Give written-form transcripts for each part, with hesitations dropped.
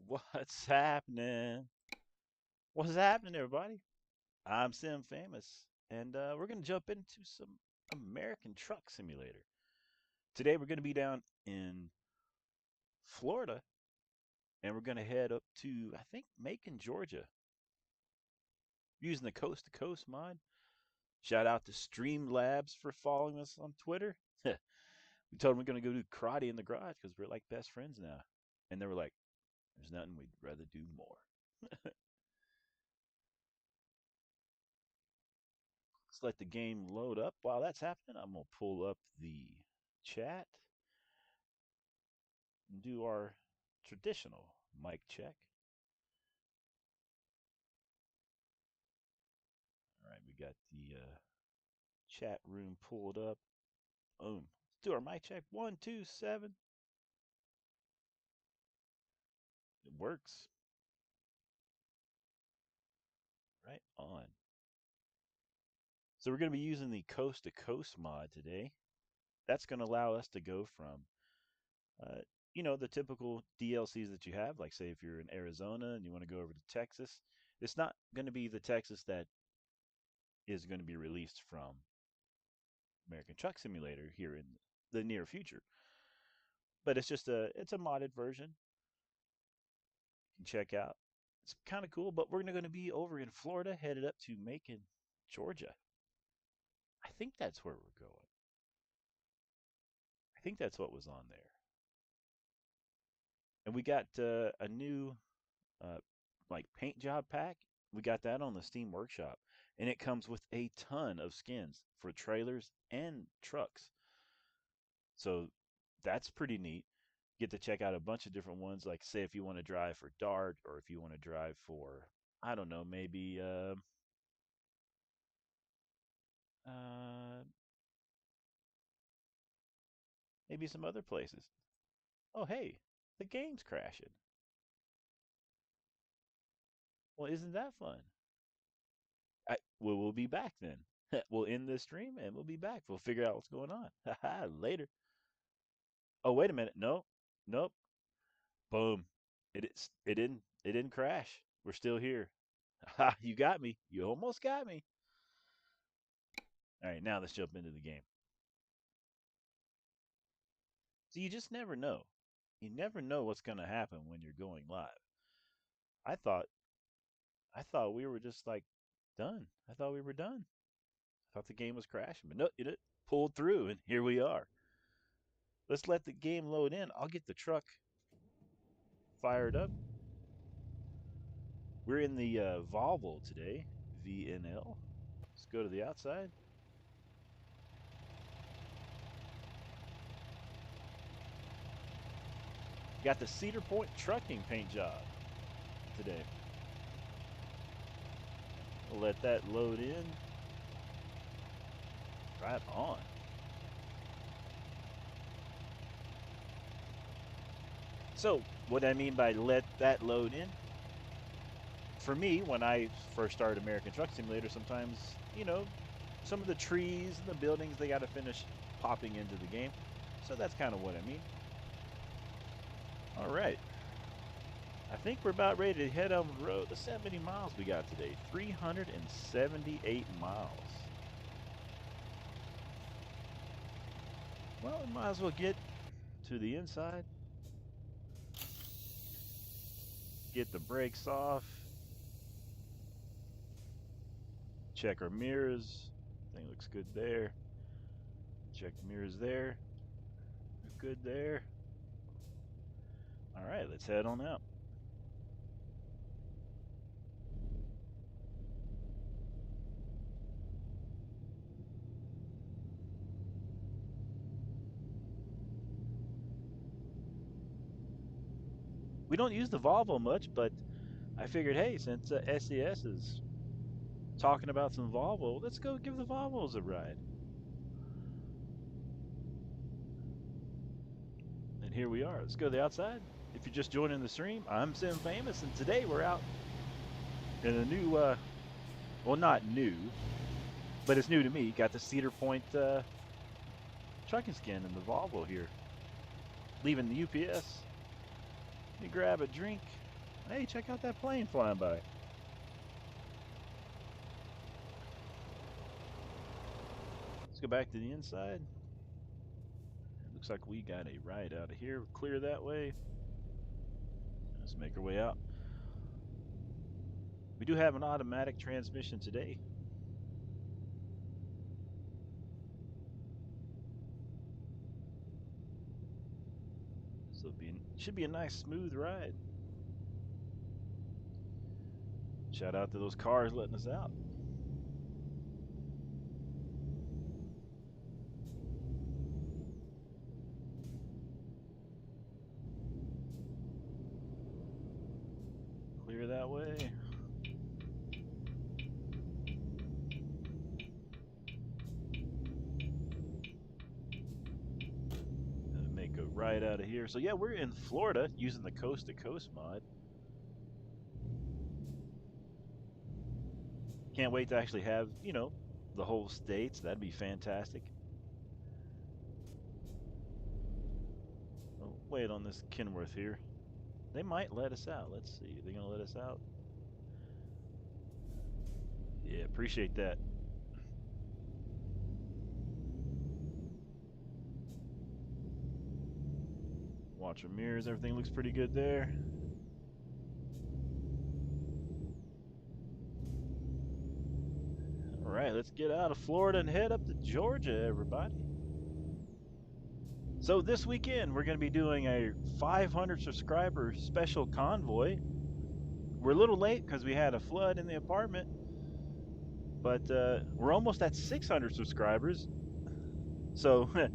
What's happening? What's happening, everybody? I'm Sim Famous, and we're going to jump into some American Truck Simulator. Today, we're going to be down in Florida, and we're going to head up to, I think, Macon, Georgia, using the Coast to Coast mod. Shout out to Streamlabs for following us on Twitter. We told them we're going to go do karate in the garage because we're like best friends now. And they were like, there's nothing we'd rather do more. Let's let the game load up. While that's happening, I'm going to pull up the chat and do our traditional mic check. All right, we got the chat room pulled up. Boom. Let's do our mic check. 1, 2, 7. It works. Right on. So we're going to be using the Coast to Coast mod today. That's going to allow us to go from uh, the typical DLCs that you have, like say if you're in Arizona and you want to go over to Texas, it's not going to be the Texas that is going to be released from American Truck Simulator here in the near future. But it's a modded version. You can check out. It's kind of cool, but we're going to be over in Florida, headed up to Macon, Georgia. I think that's where we're going. I think that's what was on there. And we got a new uh, like paint job pack. We got that on the Steam Workshop, and it comes with a ton of skins for trailers and trucks. So that's pretty neat. Get to check out a bunch of different ones. Like say if you want to drive for Dart, or if you want to drive for I don't know, uh, maybe some other places. Oh hey, the game's crashing. Well, isn't that fun? We'll be back then. We'll end this stream and we'll be back. We'll figure out what's going on. Later. Oh, wait a minute. No, nope. Boom. It didn't crash. We're still here. Ha, you got me. You almost got me. All right, now let's jump into the game. So you just never know. You never know what's going to happen when you're going live. I thought I thought we were just like done. I thought we were done. I thought the game was crashing, but no, it pulled through and here we are. Let's let the game load in. I'll get the truck fired up. We're in the Volvo today, VNL. Let's go to the outside. Got the Cedar Point trucking paint job today. We'll let that load in. Right on. So, what I mean by let that load in, for me, when I first started American Truck Simulator, sometimes, some of the trees and the buildings, they got to finish popping into the game. So that's kind of what I mean. All right. I think we're about ready to head on the road. The 70 miles we got today. 378 miles. Well, we might as well get to the inside. Get the brakes off. Check our mirrors. Thing looks good there. Check the mirrors there. Good there. All right, let's head on out. We don't use the Volvo much, but I figured, hey, since SES is talking about some Volvo, let's go give the Volvos a ride. And here we are. Let's go to the outside. If you're just joining the stream, I'm Sim Famous, and today we're out in a new, well, not new, but it's new to me. Got the Cedar Point trucking skin in the Volvo here. Leaving the UPS. Let me grab a drink. Hey, check out that plane flying by. Let's go back to the inside. It looks like we got a ride out of here. Clear that way. Let's make our way out. We do have an automatic transmission today. So should be a nice smooth ride. Shout out to those cars letting us out. Clear that way. Make a ride out of here. So yeah, we're in Florida using the Coast to Coast mod. Can't wait to actually have, you know, the whole states. That'd be fantastic. Oh, wait on this Kenworth here. They might let us out. Let's see. Are they going to let us out? Yeah, appreciate that. Watch our mirrors. Everything looks pretty good there. All right, let's get out of Florida and head up to Georgia, everybody. So this weekend, we're going to be doing a 500 subscriber special convoy. We're a little late because we had a flood in the apartment, but we're almost at 600 subscribers. So we're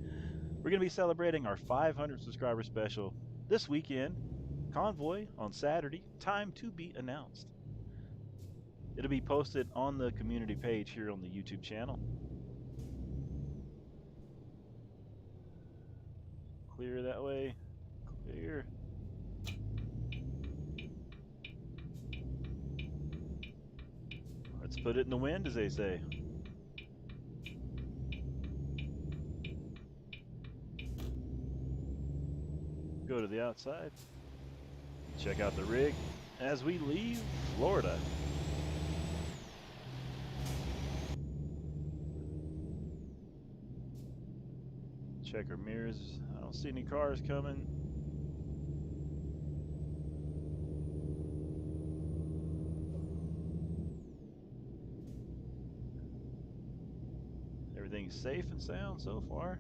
going to be celebrating our 500 subscriber special this weekend. Convoy on Saturday, time to be announced. It'll be posted on the community page here on the YouTube channel. Clear that way. Clear. Let's put it in the wind, as they say. Go to the outside. Check out the rig as we leave Florida. Check our mirrors. I don't see any cars coming. Everything's safe and sound so far.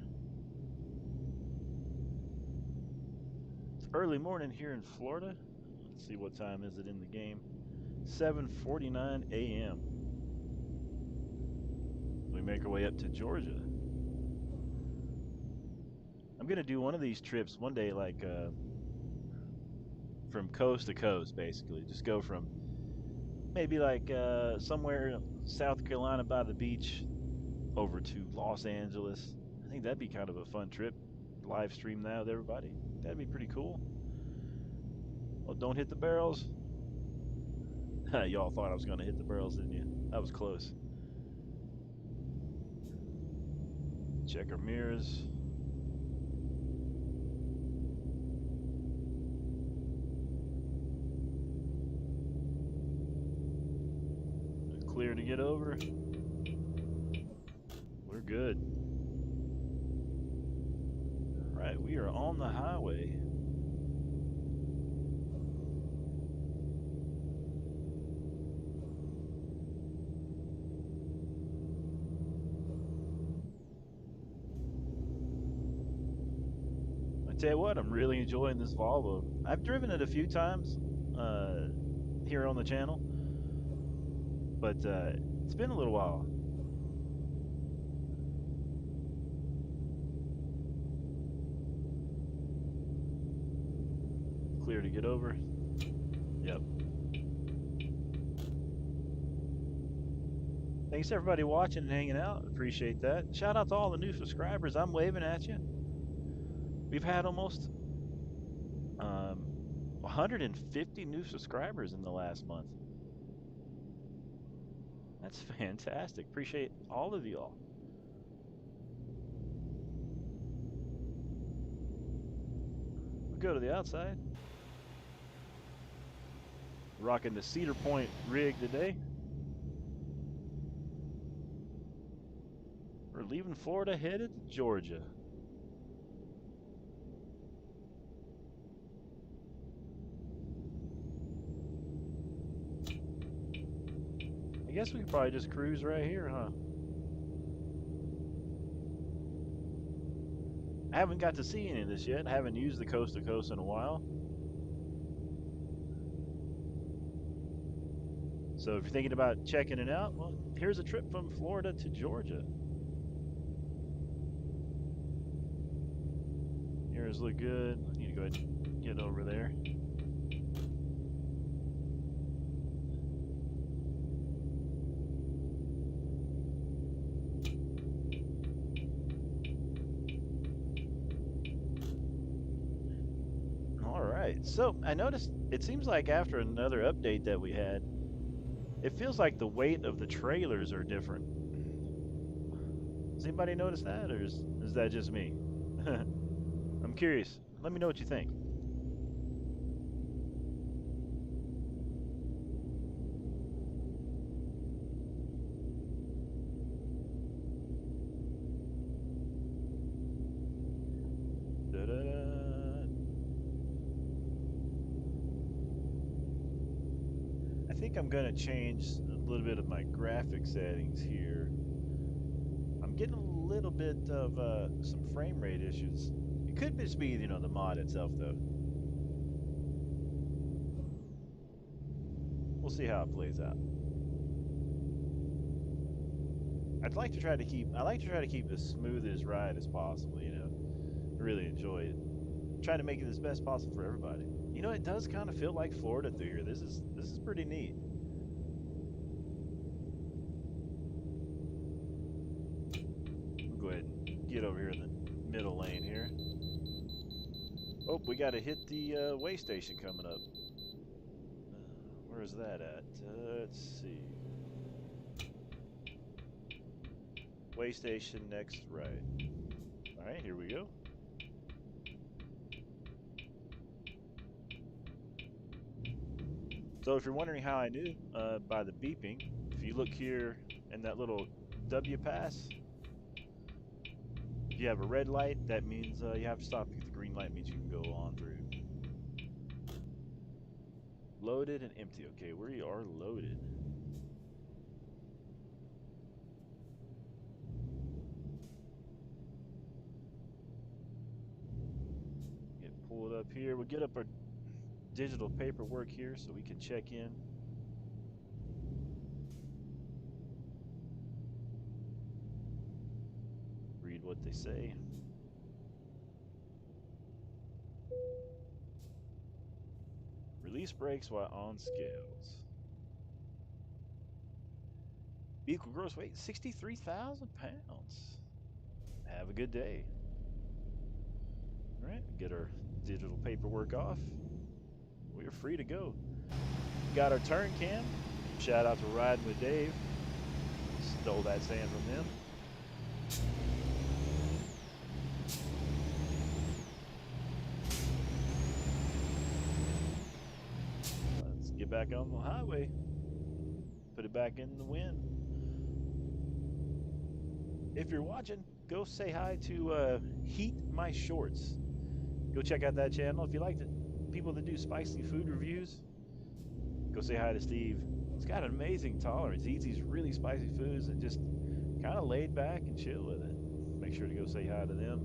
It's early morning here in Florida. Let's see, what time is it in the game? 7:49 a.m. We make our way up to Georgia. I'm gonna do one of these trips one day, like from coast to coast, basically. Just go from maybe like somewhere in South Carolina by the beach over to Los Angeles. I think that'd be kind of a fun trip. Live stream that with everybody. That'd be pretty cool. Oh, don't hit the barrels. Y'all thought I was gonna hit the barrels, didn't you? That was close. Check our mirrors. Clear to get over. We're good. All right, we are on the highway. I tell you what, I'm really enjoying this Volvo. I've driven it a few times here on the channel, but it's been a little while. Clear to get over. Yep. Thanks everybody watching and hanging out. Appreciate that. Shout out to all the new subscribers. I'm waving at you. We've had almost 150 new subscribers in the last month. That's fantastic. Appreciate all of y'all. We'll go to the outside. Rocking the Cedar Point rig today. We're leaving Florida, headed to Georgia. I guess we could probably just cruise right here, huh? I haven't got to see any of this yet. I haven't used the coast to coast in a while. So if you're thinking about checking it out, well, here's a trip from Florida to Georgia. Yours look good. I need to go ahead and get over there. All right. So I noticed it seems like after another update that we had, it feels like the weight of the trailers are different. Does anybody notice that, or is that just me? I'm curious. Let me know what you think. Da-da-da. I think I'm going to change a little bit of my graphic settings here. I'm getting a little bit of some frame rate issues. It could just be, you know, the mod itself, though. We'll see how it plays out. I like to try to keep as smooth as ride as possible, you know. I really enjoy it. Try to make it as best possible for everybody. You know, it does kind of feel like Florida through here. This is pretty neat. We'll go ahead and get over here in the middle lane here. Oh, we got to hit the way station coming up. Where is that at? Let's see. Way station next right. All right, here we go. So if you're wondering how I knew, by the beeping, if you look here in that little W pass, if you have a red light, that means you have to stop. If the green light means you can go on through. Loaded and empty. Okay, we are loaded. Get pulled up here. We'll get up our digital paperwork here so we can check in. Read what they say. Release brakes while on scales. Vehicle gross weight 63,000 pounds. Have a good day. All right, get our digital paperwork off. We're free to go. Got our turn cam. Shout out to Riding with Dave. Stole that sand from them. Let's get back on the highway. Put it back in the wind. If you're watching, go say hi to Heat My Shorts. Go check out that channel. If you like people that do spicy food reviews, go say hi to Steve. He's got an amazing tolerance. He eats these really spicy foods and just kind of laid back and chill with it. Make sure to go say hi to them.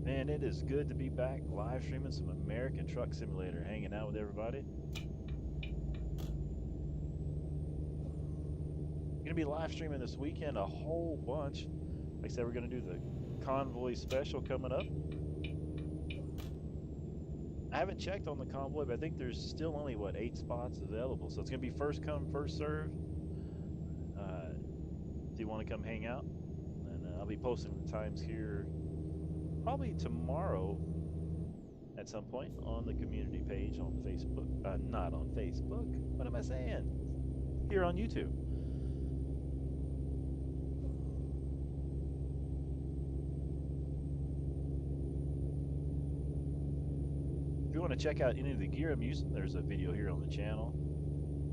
Man, it is good to be back live streaming some American Truck Simulator, hanging out with everybody. Gonna be live streaming this weekend a whole bunch. Like I said, we're gonna do the Convoy special coming up. I haven't checked on the Convoy, but I think there's still only, what, 8 spots available. So it's gonna be first come, first serve. If you want to come hang out, and I'll be posting the times here probably tomorrow at some point on the community page on Facebook. Not on Facebook. What am I saying? Here on YouTube. want to check out any of the gear I'm using, there's a video here on the channel.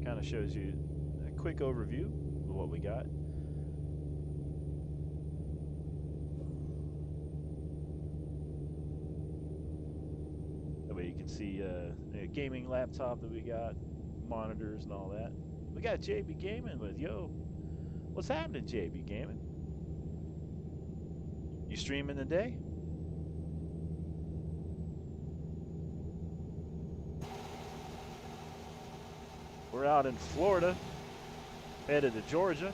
Kind of shows you a quick overview of what we got. That way you can see a gaming laptop that we got, monitors and all that. We got JB Gaming with, yo, what's happening, JB Gaming? You streaming today? We're out in Florida, headed to Georgia,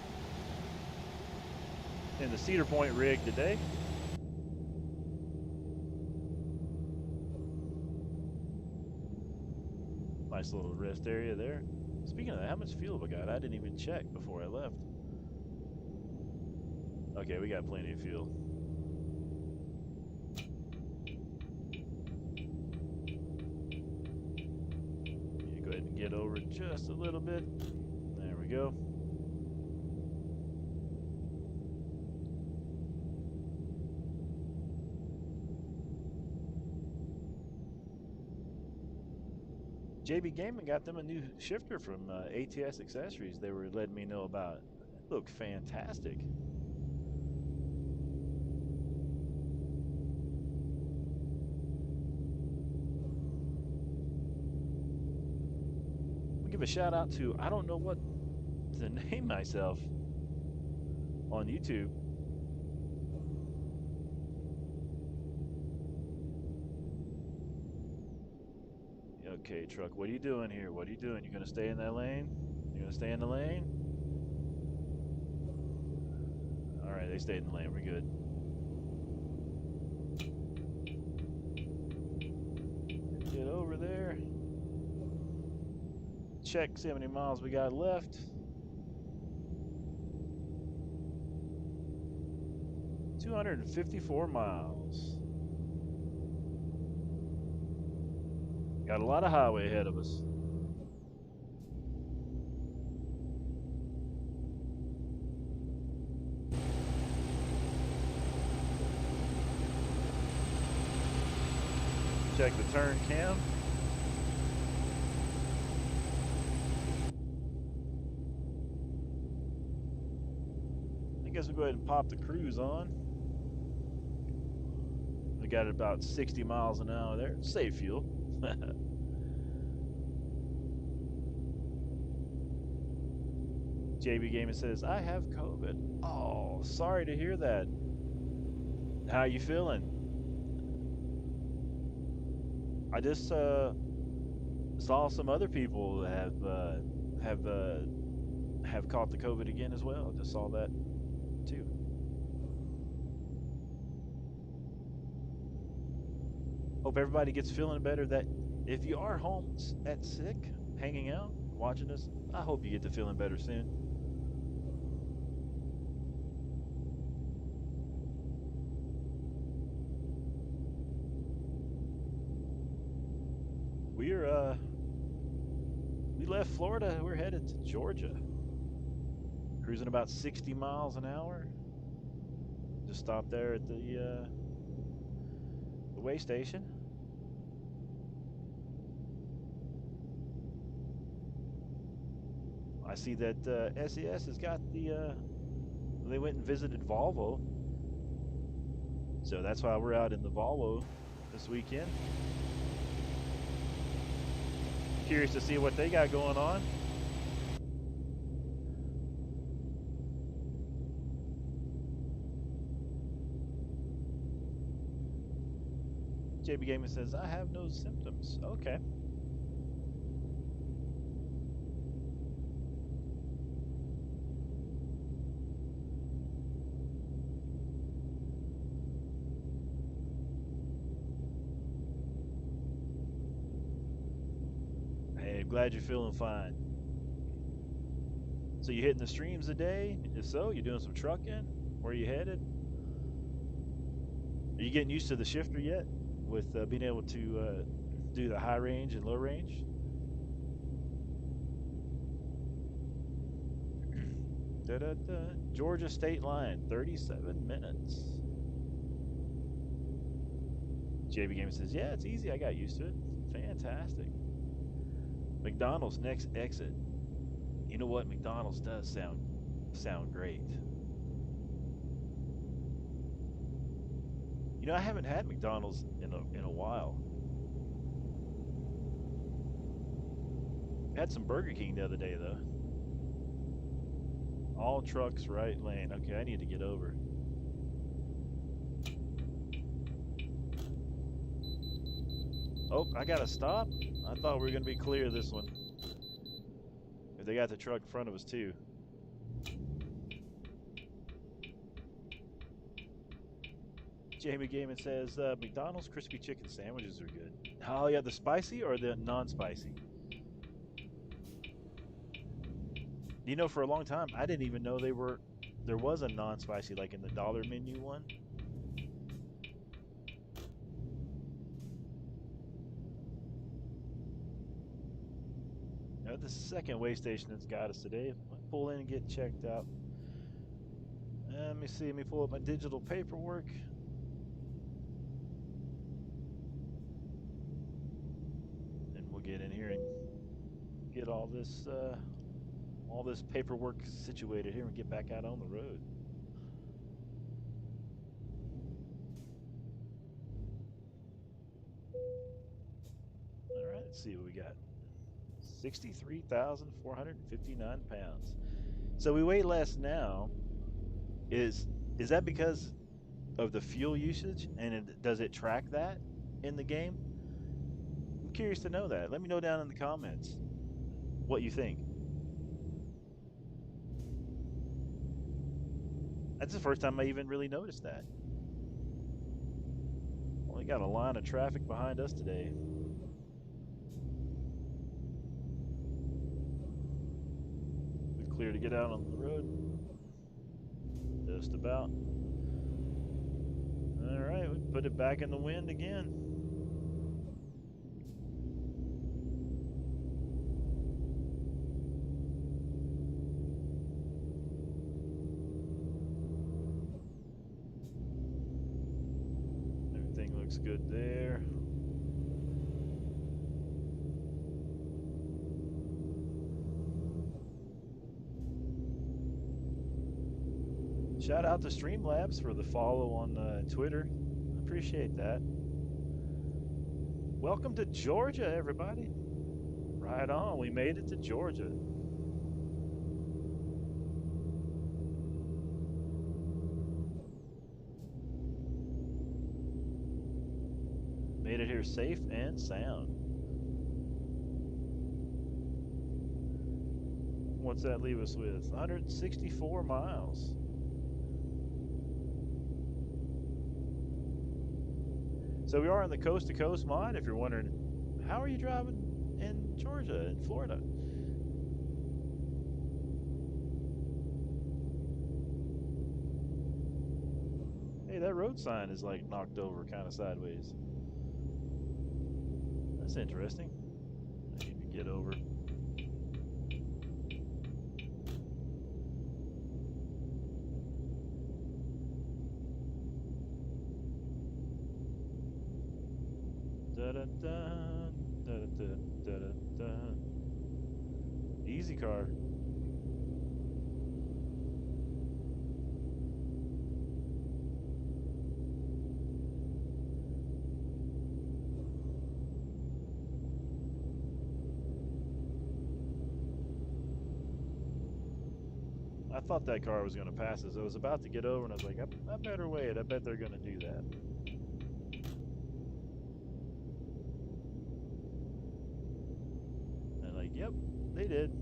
in the Cedar Point rig today. Nice little rest area there. Speaking of that, how much fuel have I got? I didn't even check before I left. Okay, we got plenty of fuel. Go ahead and get over just a little bit. There we go. JB Gaming got them a new shifter from ATS Accessories they were letting me know about. It looked fantastic. I'll give a shout out to, I don't know what to name myself on YouTube. Okay, truck, what are you doing here? What are you doing? You gonna stay in that lane? You gonna stay in the lane? Alright, they stayed in the lane. We're good. Get over there. Check see how many miles we got left. $254 miles. Got a lot of highway ahead of us. Check the turn cam. I guess we'll go ahead and pop the cruise on. We got it about 60 miles an hour there. Save fuel. JB Gaming says, I have COVID. Oh, sorry to hear that. How you feeling? I just saw some other people have caught the COVID again as well. Just saw that too. Hope everybody gets feeling better. That if you are home at sick, hanging out, watching this, I hope you get to feeling better soon. We left Florida. We're headed to Georgia. Cruising about 60 miles an hour. Just stopped there at the way station. I see that SES has got the, they went and visited Volvo. So that's why we're out in the Volvo this weekend. Curious to see what they got going on. JB Gaming says, I have no symptoms. Okay. Glad you're feeling fine. So you hitting the streams today? If so, you doing some trucking? Where are you headed? Are you getting used to the shifter yet? With being able to do the high range and low range? Georgia state line, 37 minutes. JB Gaming says, yeah, it's easy. I got used to it. Fantastic. McDonald's next exit. You know what? McDonald's does sound great. You know, I haven't had McDonald's in a while. I had some Burger King the other day though. All trucks right lane. Okay, I need to get over. Oh, I gotta stop? I thought we were gonna be clear this one. If they got the truck in front of us too. Jamie Gaiman says McDonald's crispy chicken sandwiches are good. Oh yeah, the spicy or the non-spicy? You know, for a long time, I didn't even know there was a non-spicy like in the dollar menu one. Now, the second way station that's got us today. I'll pull in and get checked out. Let me see. Let me pull up my digital paperwork. And we'll get in here and get all this paperwork situated here and get back out on the road. All right, let's see what we got. 63,459 pounds. So we weigh less now. Is that because of the fuel usage, and does it track that in the game? I'm curious to know that. Let me know down in the comments what you think. That's the first time I even really noticed that. Only got a line of traffic behind us today. We're clear to get out on the road. Just about. All right, we put it back in the wind again. Everything looks good there. Shout out to Streamlabs for the follow on Twitter. Appreciate that. Welcome to Georgia, everybody. Right on, we made it to Georgia. Made it here safe and sound. What's that leave us with? 164 miles. So we are on the Coast to Coast mod. If you're wondering, how are you driving in Georgia, in Florida? Hey, that road sign is like knocked over kind of sideways. That's interesting. I need to get over. Da da da da da da da da. Easy car. I thought that car was going to pass us. I was about to get over and I was like, I better wait. I bet they're going to do that. And like, yep, they did.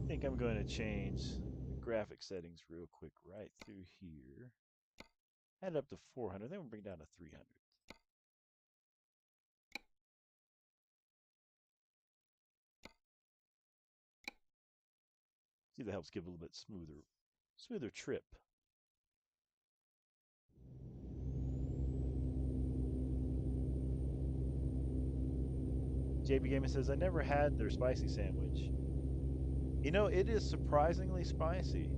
I think I'm going to change the graphic settings real quick right through here. Add it up to 400. Then we'll bring it down to 300. See, that helps give a little bit smoother trip. JB Gamer says, I never had their spicy sandwich. You know, it is surprisingly spicy.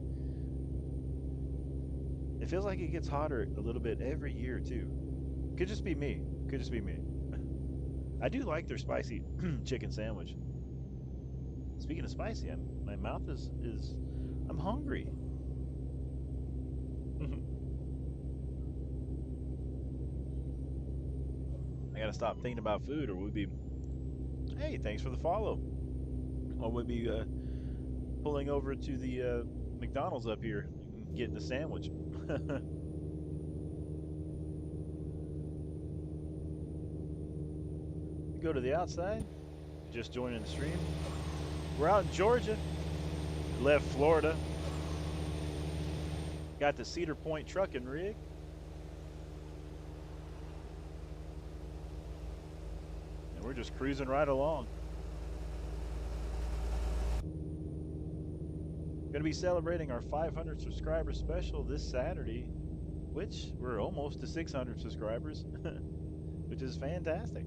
It feels like it gets hotter a little bit every year too. Could just be me. Could just be me. I do like their spicy chicken sandwich. Speaking of spicy, my mouth is I'm hungry. I gotta stop thinking about food, or we'd be. Hey, thanks for the follow. Or we'd be pulling over to the McDonald's up here, and getting a sandwich. We go to the outside. Just joining the stream. We're out in Georgia. Left Florida. Got the Cedar Point trucking rig. And we're just cruising right along. Going to be celebrating our 500 subscriber special this Saturday, which we're almost to 600 subscribers, which is fantastic.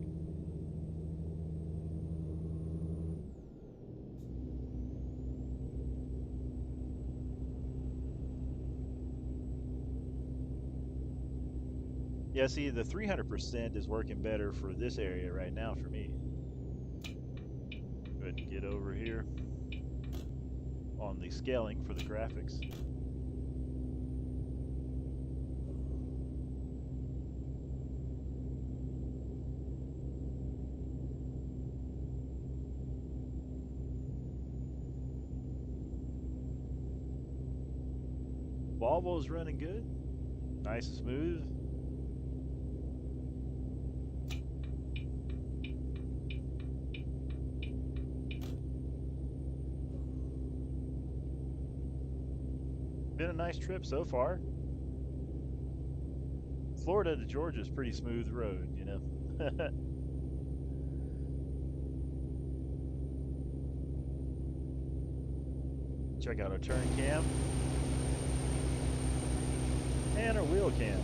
Yeah, see, the 300% is working better for this area right now for me. Go ahead and get over here on the scaling for the graphics. Volvo's running good. Nice and smooth. Been a nice trip so far. Florida to Georgia is pretty smooth road, you know. Check out our turn cam and our wheel cam.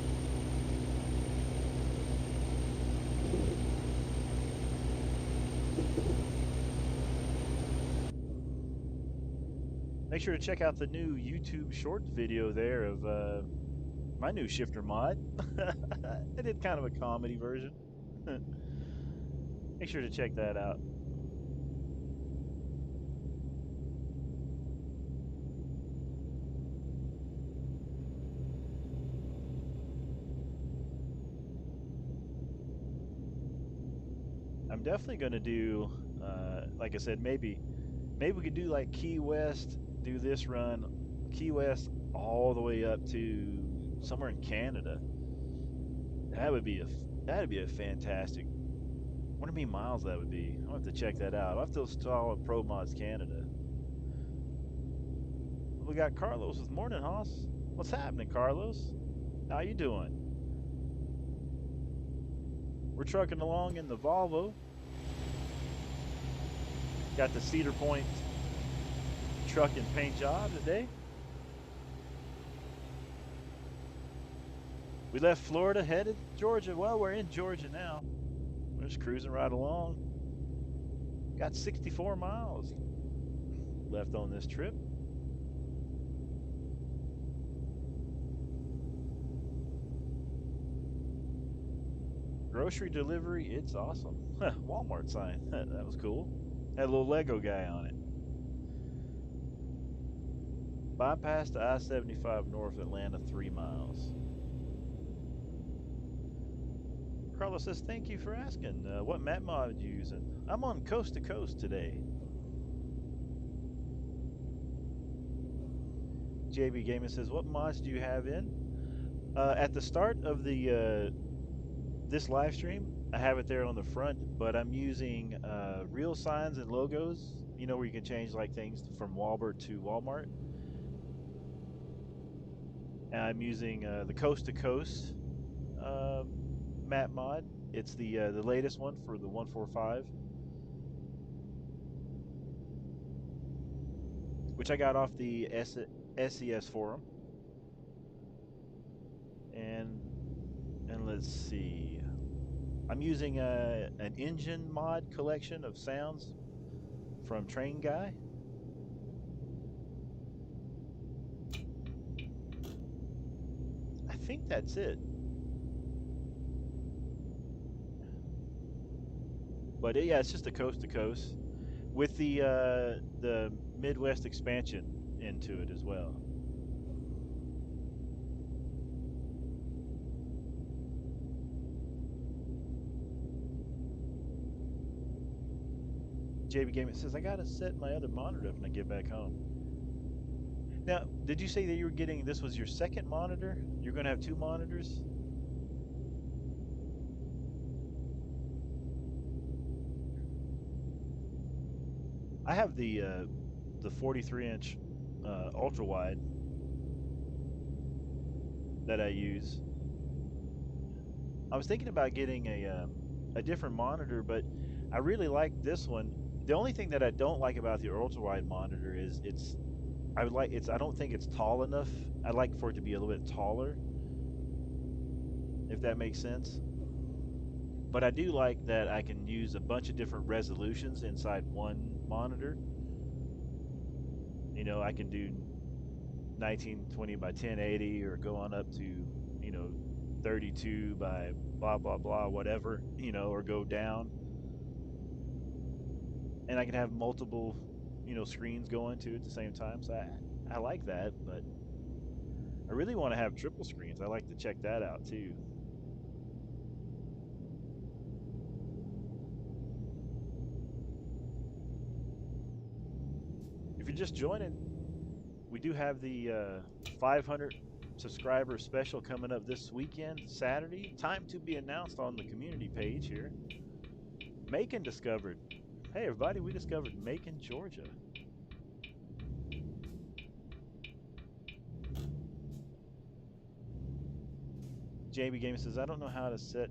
Make sure to check out the new YouTube Shorts video there of my new shifter mod. I did kind of a comedy version. Make sure to check that out. I'm definitely going to do, like I said, maybe we could do like Key West, do this run, Key West all the way up to somewhere in Canada. That'd be a fantastic. I wonder how many miles that would be. I'll have to check that out. I'll have to install a Pro Mods Canada. We got Carlos with morning, Hoss. What's happening, Carlos? How you doing? We're trucking along in the Volvo. Got the Cedar Point truck and paint job today. We left Florida, headed Georgia. Well, we're in Georgia now. We're just cruising right along. Got 64 miles left on this trip. Grocery delivery, it's awesome. Walmart sign, that was cool. Had a little Lego guy on it. Bypass to I-75 North Atlanta, 3 miles. Carlos says, thank you for asking. What map mod are you using? I'm on Coast to Coast today. JB Gaming says, what mods do you have in? At the start of the this live stream, I have it there on the front, but I'm using real signs and logos, you know, where you can change like things from Walmart to Walmart. And I'm using the Coast to Coast map mod. It's the latest one for the 145, which I got off the SES forum. And let's see, I'm using an engine mod collection of sounds from Train Guy. think that's it. But yeah, it's just a coast to coast with the Midwest expansion into it as well. JB Gaming says I gotta set my other monitor up when I get back home. Now, did you say that you were getting this was your second monitor? You're gonna have two monitors? I have the 43-inch ultra wide that I use. I was thinking about getting a different monitor, but I really like this one. The only thing that I don't like about the ultra wide monitor is I don't think it's tall enough. I'd like for it to be a little bit taller, if that makes sense. But I do like that I can use a bunch of different resolutions inside one monitor. You know, I can do 1920 by 1080 or go on up to, you know, 32 by blah blah blah whatever, you know, or go down. And I can have multiple, you know, screens going to at the same time. So I like that, but I really want to have triple screens. I like to check that out too. If you're just joining, we do have the 500 subscriber special coming up this weekend, Saturday. Time to be announced on the community page here. Macon discovered. Hey everybody, we discovered Macon, Georgia. JB Gaming says I don't know how to set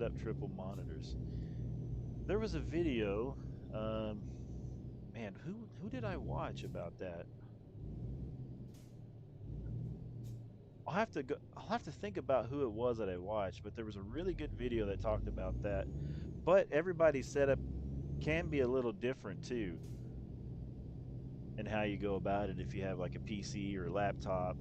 up triple monitors. There was a video. Man, who did I watch about that? I'll have to think about who it was that I watched, but there was a really good video that talked about that. But everybody's setup can be a little different too, and how you go about it if you have like a PC or a laptop.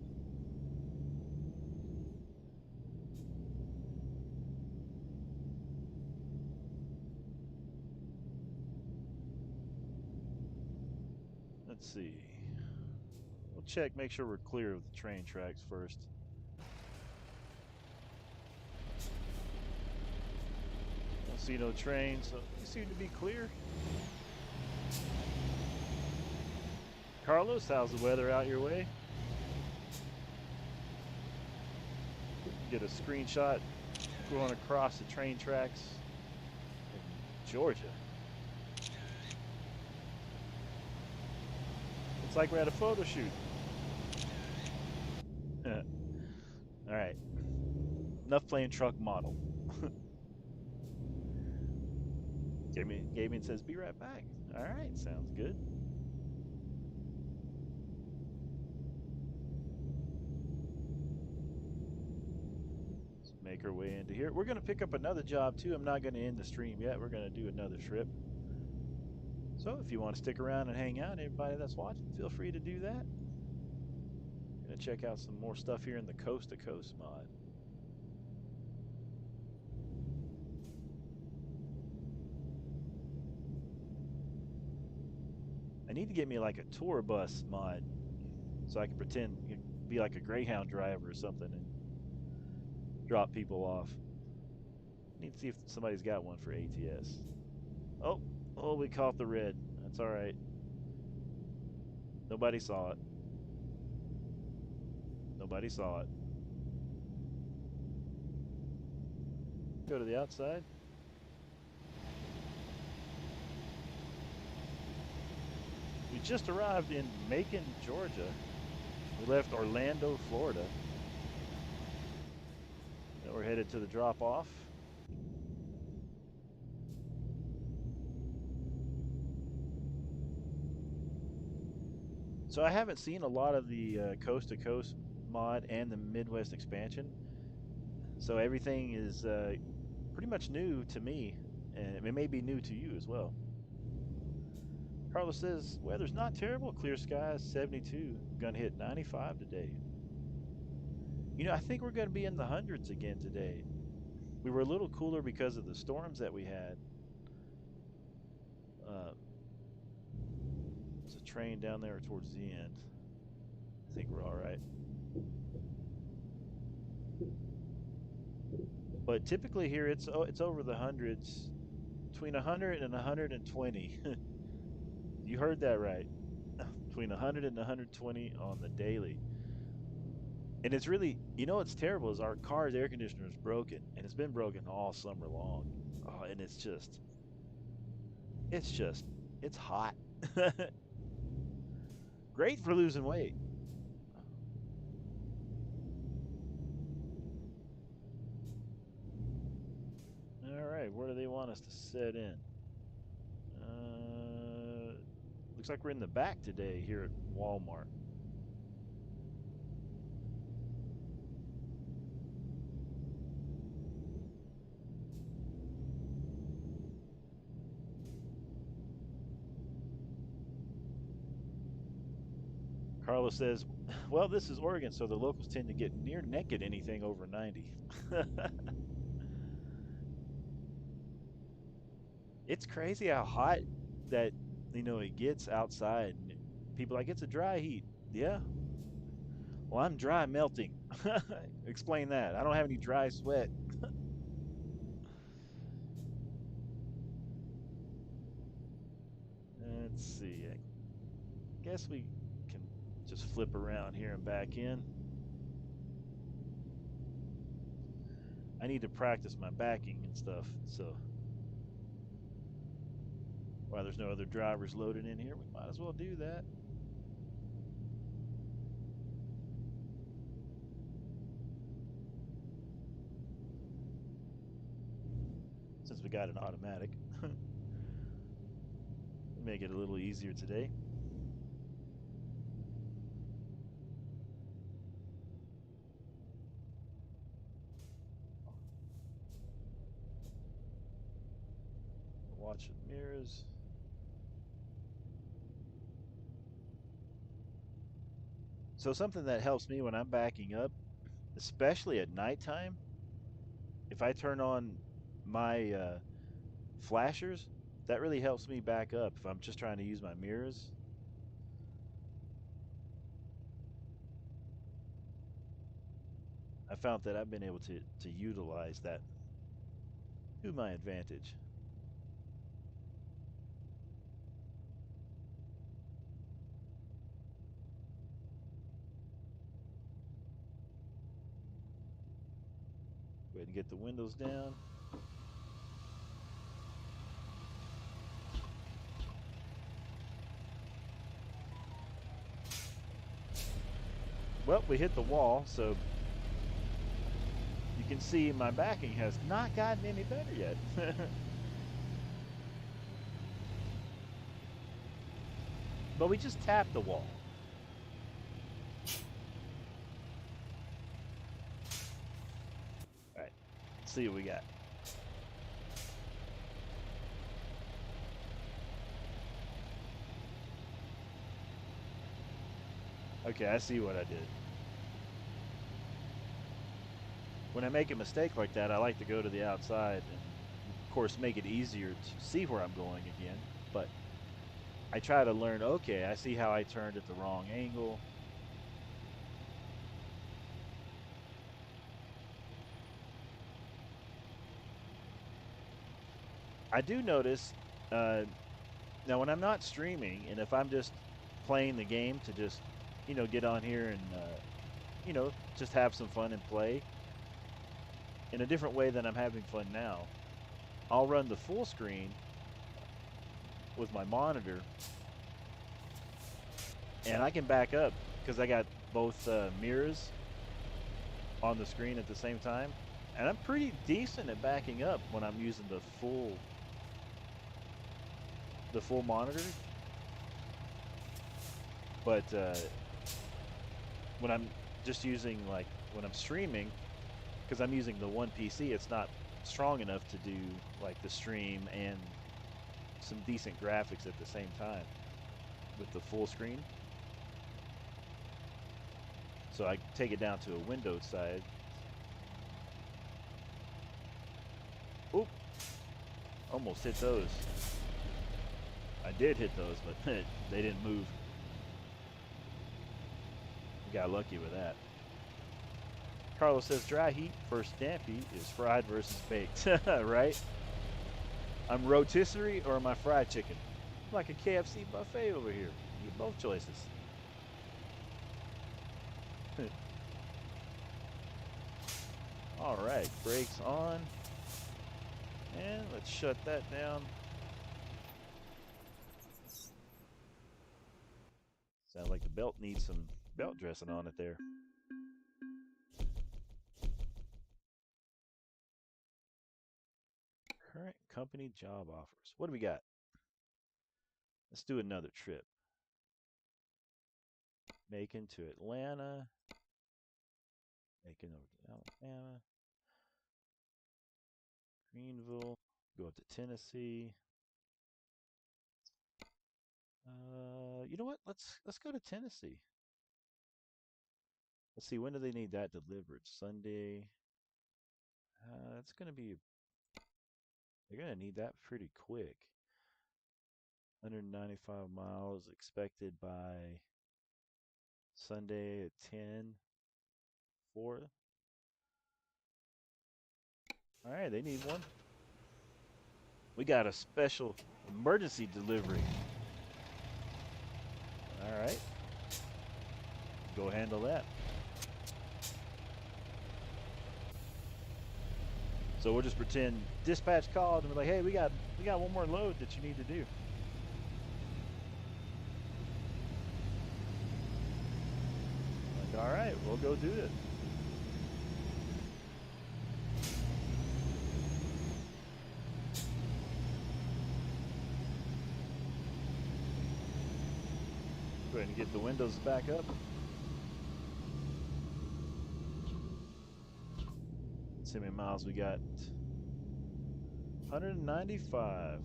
Let's see. We'll check, make sure we're clear of the train tracks first. Don't see no trains, so you seem to be clear. Carlos, how's the weather out your way? Get a screenshot going across the train tracks in Georgia. It's like we're at a photo shoot. All right. Enough playing truck model. Gaming says, be right back. All right, sounds good. Let's make our way into here. We're going to pick up another job too. I'm not going to end the stream yet. We're going to do another trip. So if you want to stick around and hang out, everybody that's watching, feel free to do that. Gonna check out some more stuff here in the Coast to Coast mod. I need to get me like a tour bus mod so I can pretend be like a Greyhound driver or something and drop people off. Need to see if somebody's got one for ATS. Oh, we caught the red. That's all right. Nobody saw it. Nobody saw it. Go to the outside. We just arrived in Macon, Georgia. We left Orlando, Florida. Now we're headed to the drop-off. So I haven't seen a lot of the Coast to Coast mod and the Midwest expansion. So everything is pretty much new to me, and it may be new to you as well. Carlos says, weather's not terrible, clear skies, 72, gonna hit 95 today. I think we're going to be in the hundreds again today. We were a little cooler because of the storms that we had. Uh, there's a train down there towards the end. I think we're all right. But typically here it's over the hundreds, between 100 and 120. You heard that right. Between 100 and 120 on the daily. And it's really, what's terrible is our car's air conditioner is broken, and it's been broken all summer long. Oh, and it's just, it's hot. Great for losing weight. All right, where do they want us to set in? Uh, Looks like we're in the back today here at Walmart. Carlos says, well, this is Oregon, so the locals tend to get near naked anything over 90. It's crazy how hot that, it gets outside. And people are like, it's a dry heat. Yeah. Well, I'm dry melting. Explain that. I don't have any dry sweat. Let's see. I guess we can just flip around here and back in. I need to practice my backing and stuff. So while there's no other drivers loaded in here, we might as well do that. Since we got an automatic, make it a little easier today. Watch the mirrors. So something that helps me when I'm backing up, especially at nighttime, if I turn on my flashers, that really helps me back up if I'm just trying to use my mirrors. I found that I've been able to utilize that to my advantage. Go ahead and get the windows down. Well, we hit the wall, so you can see my backing has not gotten any better yet. But we just tapped the wall. All right, let's see what we got. Okay, I see what I did. When I make a mistake like that, I like to go to the outside and, of course, make it easier to see where I'm going again. But I try to learn, okay, I see how I turned at the wrong angle. I do notice, uh, now when I'm not streaming and if I'm just playing the game to just, get on here and, just have some fun and play in a different way than I'm having fun now, I'll run the full screen with my monitor and I can back up because I got both mirrors on the screen at the same time. And I'm pretty decent at backing up when I'm using the full monitor. But when I'm just using, like, when I'm streaming, because I'm using the one PC, it's not strong enough to do like the stream and some decent graphics at the same time with the full screen. so I take it down to a windowed side. Oop! Almost hit those. I did hit those, but they didn't move. Got lucky with that. Carlos says dry heat for Stampy is fried versus baked. Right? I'm rotisserie or am I fried chicken? I'm like a KFC buffet over here. You get both choices. All right, brakes on. And let's shut that down. Sounds like the belt needs some belt dressing on it there. Current company job offers. What do we got? Let's do another trip. Macon to Atlanta. Macon over to Alabama. Greenville. Go up to Tennessee. You know what? Let's go to Tennessee. Let's see, when do they need that delivered? Sunday. It's gonna be. They're gonna need that pretty quick. 195 miles expected by Sunday at 10/4. All right, they need one. We got a special emergency delivery. All right. Go handle that. So we'll just pretend dispatch called and we're like, hey, we got one more load that you need to do. Like, all right, we'll go do it. Go ahead and get the windows back up. Let's see how many miles we got. 195.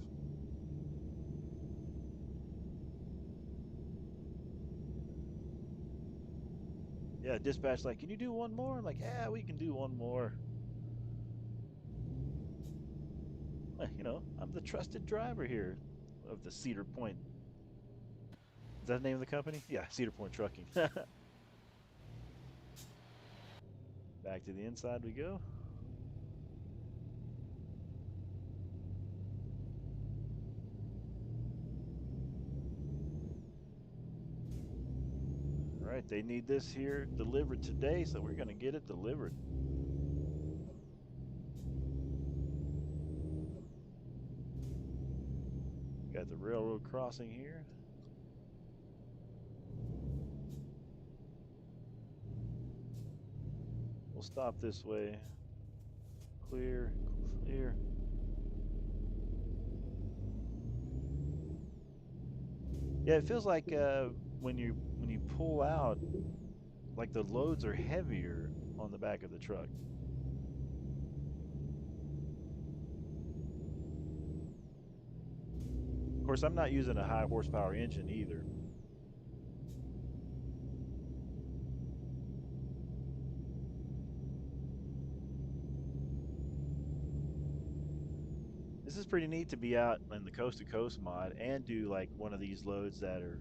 Yeah, dispatch like, can you do one more? I'm like, yeah, we can do one more. You know, I'm the trusted driver here of the Cedar Point. Is that the name of the company? Yeah, Cedar Point Trucking. Back to the inside we go. All right, they need this here delivered today, so we're going to get it delivered. Got the railroad crossing here. We'll stop this way. Clear, clear. Yeah, it feels like when you pull out, like the loads are heavier on the back of the truck. Of course, I'm not using a high horsepower engine either. This is pretty neat to be out in the coast to coast mod and do like one of these loads that are,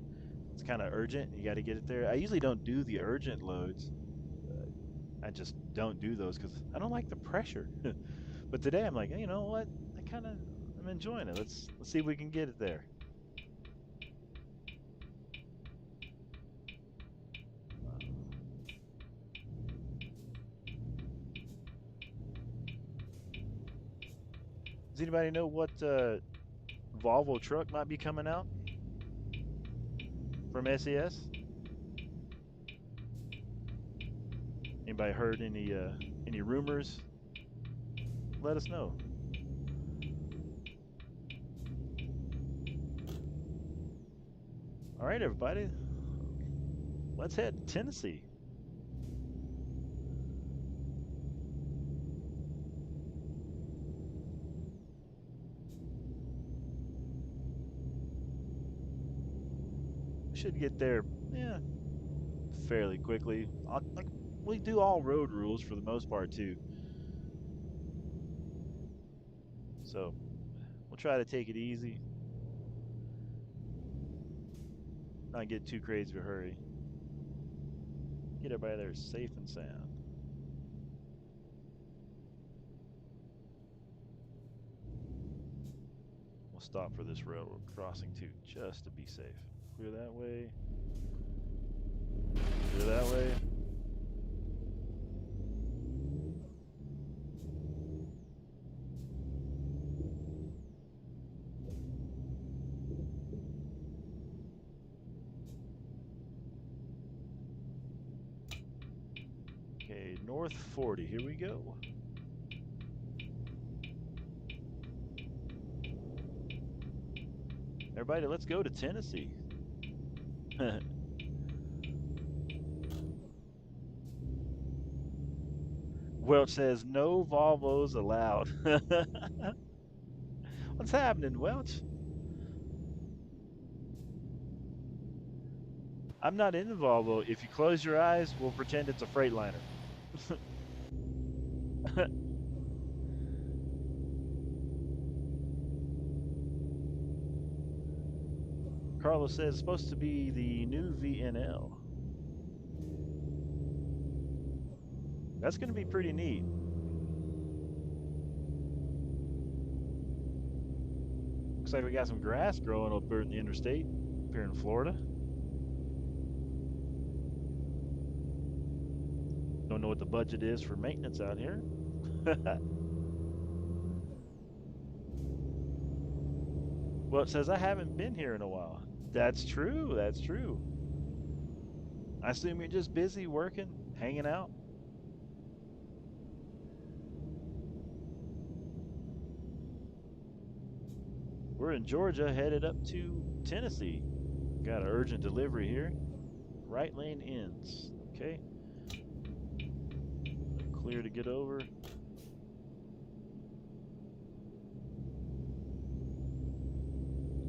it's kind of urgent. You got to get it there. I usually don't do the urgent loads. I just don't do those because I don't like the pressure. But today I'm like, hey, you know what? I'm enjoying it. Let's see if we can get it there. Does anybody know what Volvo truck might be coming out from SES? Anybody heard any rumors? Let us know. All right, everybody. Let's head to Tennessee. Should get there, yeah, fairly quickly. Like we do all road rules for the most part too. So we'll try to take it easy, not get too crazy of a hurry. Get everybody there safe and sound. We'll stop for this railroad crossing too, just to be safe. Clear that way. Clear that way. Okay, north 40, here we go. Everybody, let's go to Tennessee. Welch says no Volvos allowed. What's happening, Welch? I'm not in the Volvo. If you close your eyes, we'll pretend it's a Freightliner. Carlos says it's supposed to be the new VNL. That's going to be pretty neat. Looks like we got some grass growing up here in the interstate, up here in Florida. Don't know what the budget is for maintenance out here. Well, it says I haven't been here in a while. That's true. That's true. I assume you're just busy working, hanging out. We're in Georgia, headed up to Tennessee. Got an urgent delivery here. Right lane ends. Okay. Clear to get over.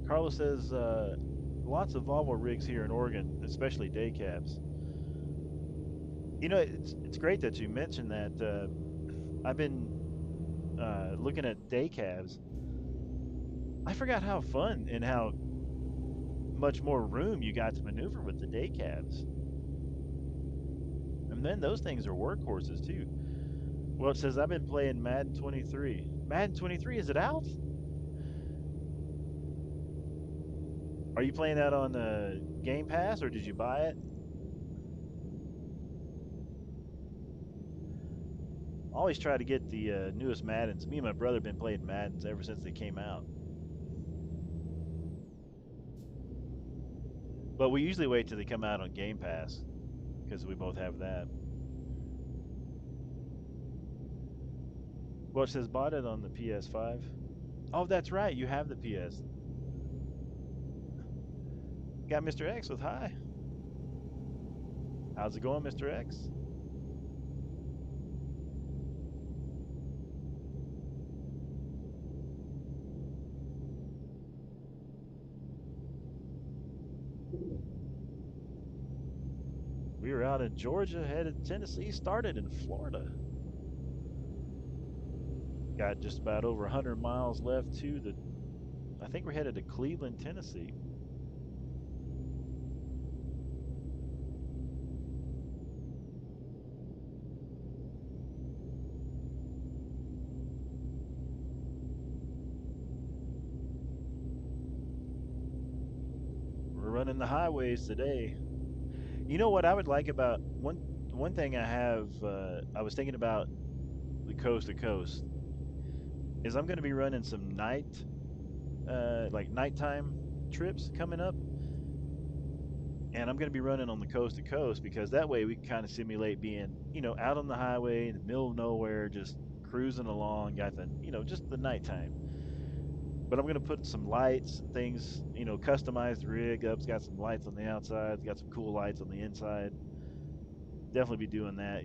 Carlos says lots of Volvo rigs here in Oregon, especially day cabs. You know, it's great that you mentioned that. I've been looking at day cabs. I forgot how fun and how much more room you got to maneuver with the day cabs. And then those things are workhorses too. Well, it says I've been playing Madden 23. Madden 23, is it out? Are you playing that on Game Pass or did you buy it? Always try to get the newest Maddens. Me and my brother have been playing Maddens ever since they came out. But we usually wait till they come out on Game Pass because we both have that. Well, it says bought it on the PS5. Oh, that's right. You have the PS. Got Mr. X with hi. How's it going, Mr. X? We were out in Georgia, headed to Tennessee, started in Florida. Got just about over 100 miles left to the. I think we're headed to Cleveland, Tennessee. We're running the highways today. You know what I would like about one thing I have. I was thinking about the coast to coast is I'm going to be running some like nighttime trips coming up, and I'm going to be running on the coast to coast because that way we can kind of simulate being, out on the highway in the middle of nowhere, just cruising along, got the, just the nighttime. But I'm going to put some lights, things, customize the rig up. It's got some lights on the outside, it's got some cool lights on the inside. Definitely be doing that.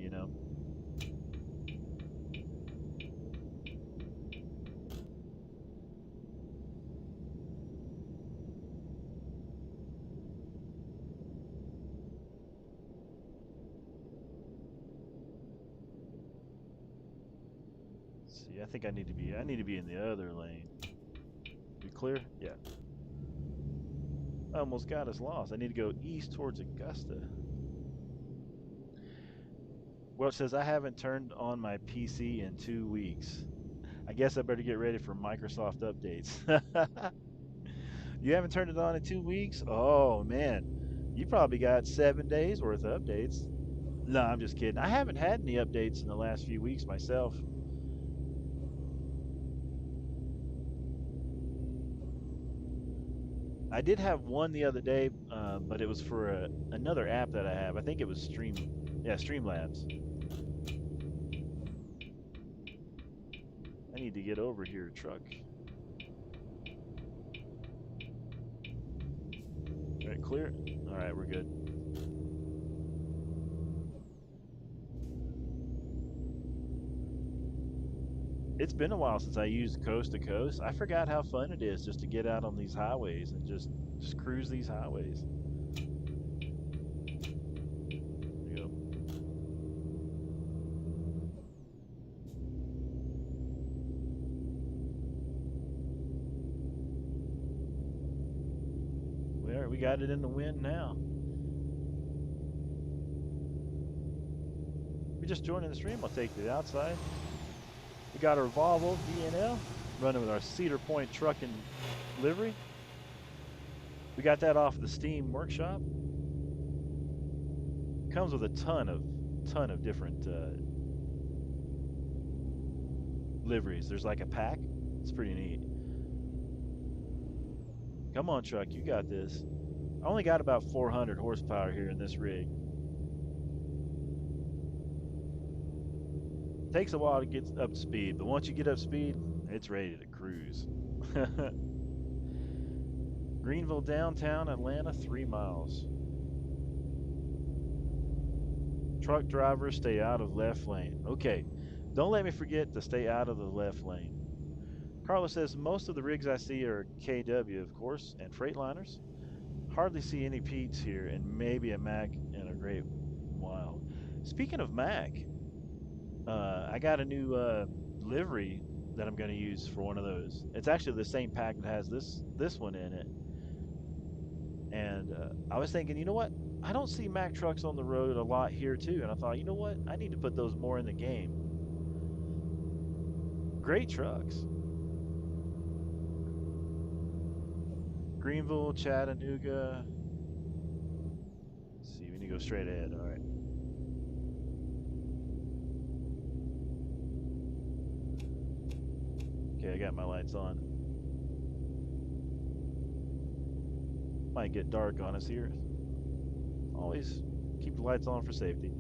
See, I think I need to be in the other lane. We clear? Yeah. I almost got us lost. I need to go east towards Augusta. Well, it says I haven't turned on my PC in 2 weeks. I guess I better get ready for Microsoft updates. You haven't turned it on in 2 weeks? Oh man, you probably got 7 days worth of updates. No, I'm just kidding. I haven't had any updates in the last few weeks myself. I did have one the other day, but it was for another app that I have. I think it was Streamlabs. I need to get over here, truck. All right, clear. All right, we're good. It's been a while since I used coast to coast. I forgot how fun it is just to get out on these highways and just cruise these highways. There you go. We got it in the wind now. If you're just joining the stream, I'll take you to the outside. We got our Volvo VNL running with our Cedar Point truck and livery. We got that off the Steam workshop. Comes with a ton of different liveries. There's like a pack. It's pretty neat. Come on, truck, you got this. I only got about 400 horsepower here in this rig. Takes a while to get up to speed, but once you get up to speed, it's ready to cruise. Greenville downtown, Atlanta, 3 miles. Truck drivers stay out of left lane. Okay, don't let me forget to stay out of the left lane. Carlos says most of the rigs I see are KW, of course, and Freightliners. Hardly see any Pete's here, and maybe a Mac and a Great Wild. Speaking of Mac, I got a new livery that I'm going to use for one of those. It's actually the same pack that has this one in it. And I was thinking, you know what? I don't see Mack trucks on the road a lot here too. And I thought, you know what? I need to put those more in the game. Great trucks. Greenville, Chattanooga. Let's see, we need to go straight ahead. All right. Okay, I got my lights on. Might get dark on us here. Always keep the lights on for safety.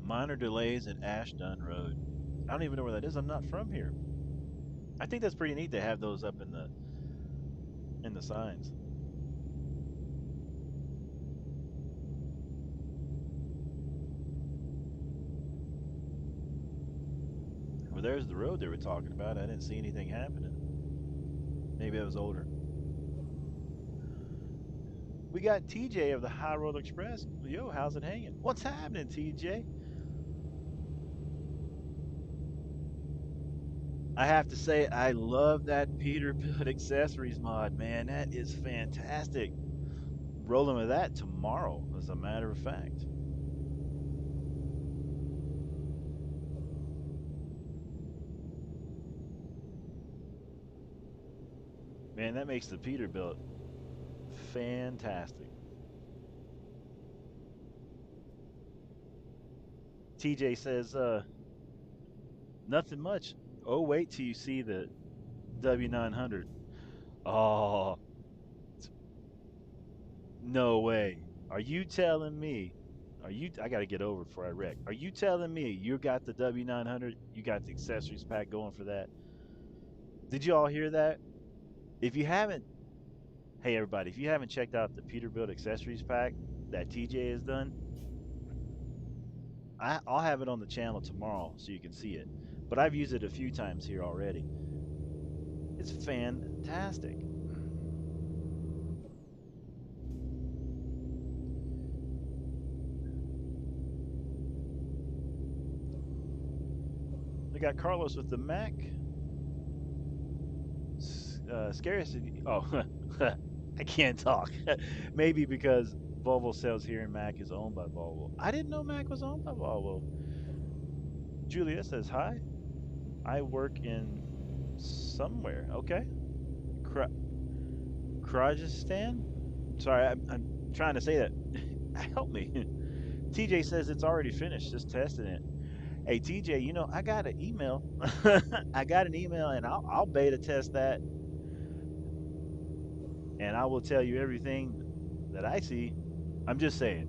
Minor delays at Ashdown Road. I don't even know where that is. I'm not from here. I think that's pretty neat to have those up in the signs. Well, there's the road they were talking about. I didn't see anything happening. Maybe I was older. We got TJ of the High Road Express. Yo, how's it hanging? What's happening, TJ? I have to say, I love that Peterbilt accessories mod, man. That is fantastic. Rolling with that tomorrow, as a matter of fact. Man, that makes the Peterbilt fantastic. TJ says, nothing much. Oh, wait till you see the W900. Oh, no way. Are you telling me? I got to get over before I wreck. Are you telling me you got the W900? You got the accessories pack going for that? Did you all hear that? If you haven't, hey everybody, if you haven't checked out the Peterbilt accessories pack that TJ has done, I'll have it on the channel tomorrow so you can see it. But I've used it a few times here already. It's fantastic. got Carlos with the Mac. Scariest. Oh, I can't talk. Maybe because Volvo sales here and Mac is owned by Volvo. I didn't know Mac was owned by Volvo. Julia says hi. I work in somewhere. Okay. Krajistan? Sorry, I'm trying to say that. Help me. TJ says it's already finished, just testing it. Hey, TJ, I got an email. I got an email, and I'll beta test that, and I will tell you everything that I see. I'm just saying.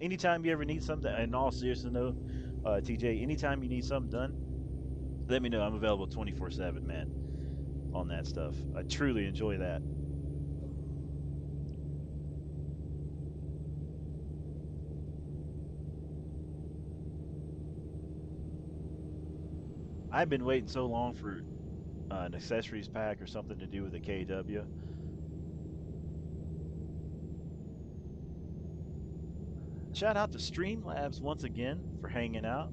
Anytime you ever need something, in all seriousness, though, TJ, anytime you need something done, let me know. I'm available 24/7, man, on that stuff. I truly enjoy that. I've been waiting so long for an accessories pack or something to do with the KW. Shout out to Streamlabs once again for hanging out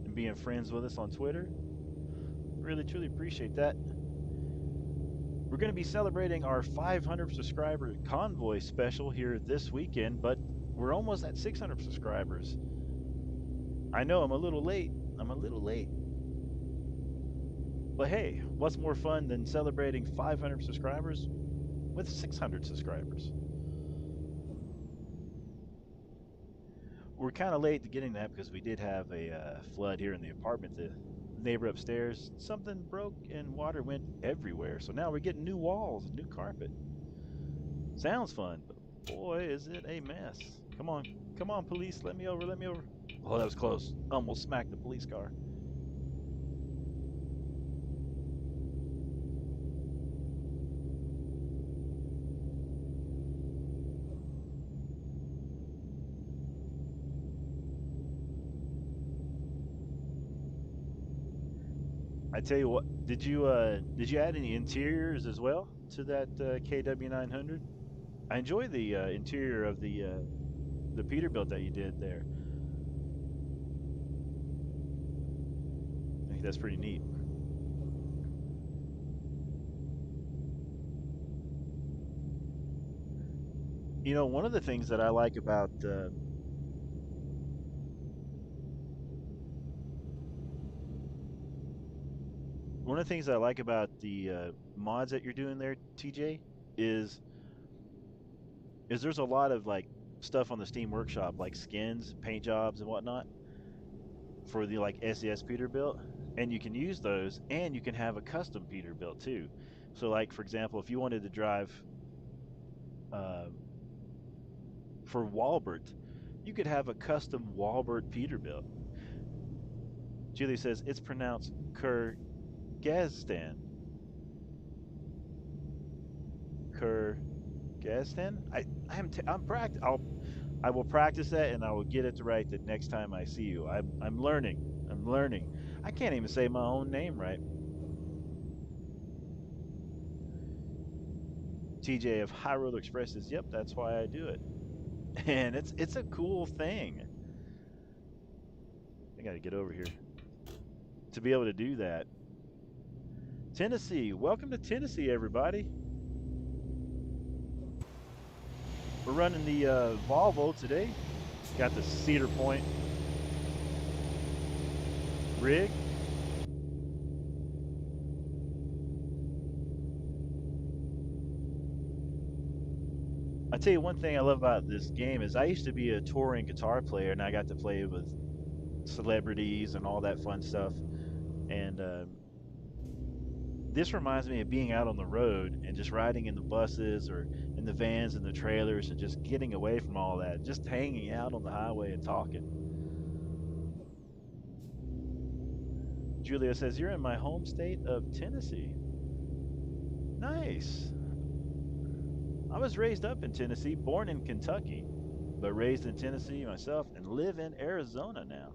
and being friends with us on Twitter. Really, truly appreciate that. We're going to be celebrating our 500 subscriber Convoy special here this weekend, but we're almost at 600 subscribers. I know I'm a little late. I'm a little late. But hey, what's more fun than celebrating 500 subscribers with 600 subscribers? We're kind of late to getting that because we did have a flood here in the apartment. The neighbor upstairs, something broke and water went everywhere. So now we're getting new walls and new carpet. Sounds fun, but boy, is it a mess. Come on, police, let me over, let me over. Oh, that was close. Almost smacked the police car. I tell you what, did you add any interiors as well to that KW 900? I enjoy the interior of the Peterbilt that you did there. I think that's pretty neat. One of the things that I like about one of the things I like about the mods that you're doing there, TJ, is is there's a lot of like stuff on the Steam Workshop, like skins, paint jobs, and whatnot for the like SES Peterbilt, and you can use those, and you can have a custom Peterbilt too. So, like for example, if you wanted to drive uh, for Walbert, you could have a custom Walbert Peterbilt. Julie says it's pronounced Kyrgyzstan. Kyrgyzstan. I will practice that and I will get it right the next time I see you. I'm learning. I'm learning. I can't even say my own name right. TJ of High Road Express says, "Yep, that's why I do it." And it's a cool thing. I got to get over here to be able to do that. Tennessee, welcome to Tennessee, everybody. We're running the Volvo today. Got the Cedar Point rig. I tell you one thing I love about this game is I used to be a touring guitar player, and I got to play with celebrities and all that fun stuff. And this reminds me of being out on the road and just riding in the buses or in the vans and the trailers and just getting away from all that, just hanging out on the highway and talking. Julia says, "You're in my home state of Tennessee." Nice. I was raised up in Tennessee, born in Kentucky, but raised in Tennessee myself and live in Arizona now,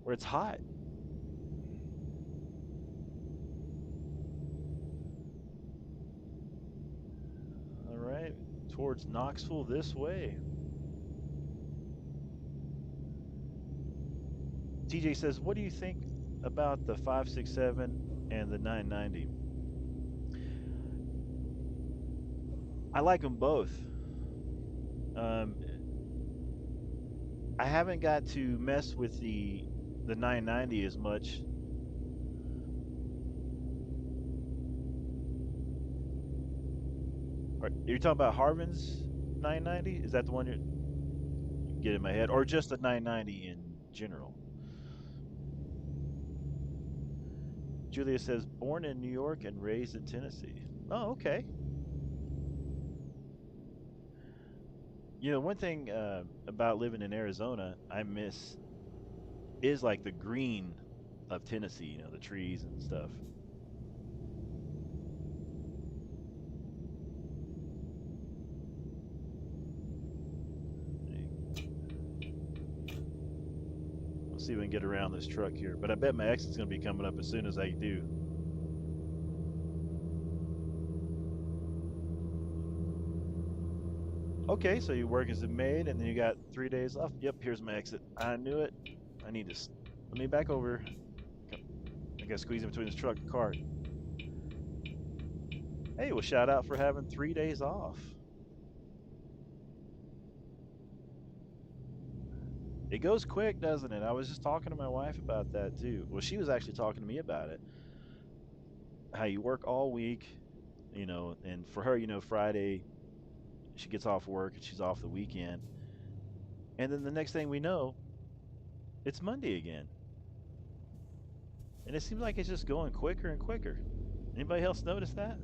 where it's hot. All right, towards Knoxville this way. TJ says, "What do you think about the 567 and the 990?" I like them both. Um, I haven't got to mess with the 990 as much. You're talking about Harvin's 990? Is that the one you get in my head, or just the 990 in general? Julia says, "Born in New York and raised in Tennessee." Oh, okay. You know, one thing about living in Arizona I miss is like the green of Tennessee. You know, the trees and stuff. We'll see if we can get around this truck here, but I bet my exit's going to be coming up as soon as I do. Okay, so your work is made, and then you got 3 days left. Yep, here's my exit. I knew it. I need to let me back over. I got to squeeze in between this truck and cart. Hey, well, shout out for having 3 days off. It goes quick, doesn't it? I was just talking to my wife about that too. Well, she was actually talking to me about it. How you work all week, you know, and for her, you know, Friday she gets off work and she's off the weekend. And then the next thing we know, it's Monday again. And it seems like it's just going quicker and quicker. Anybody else notice that?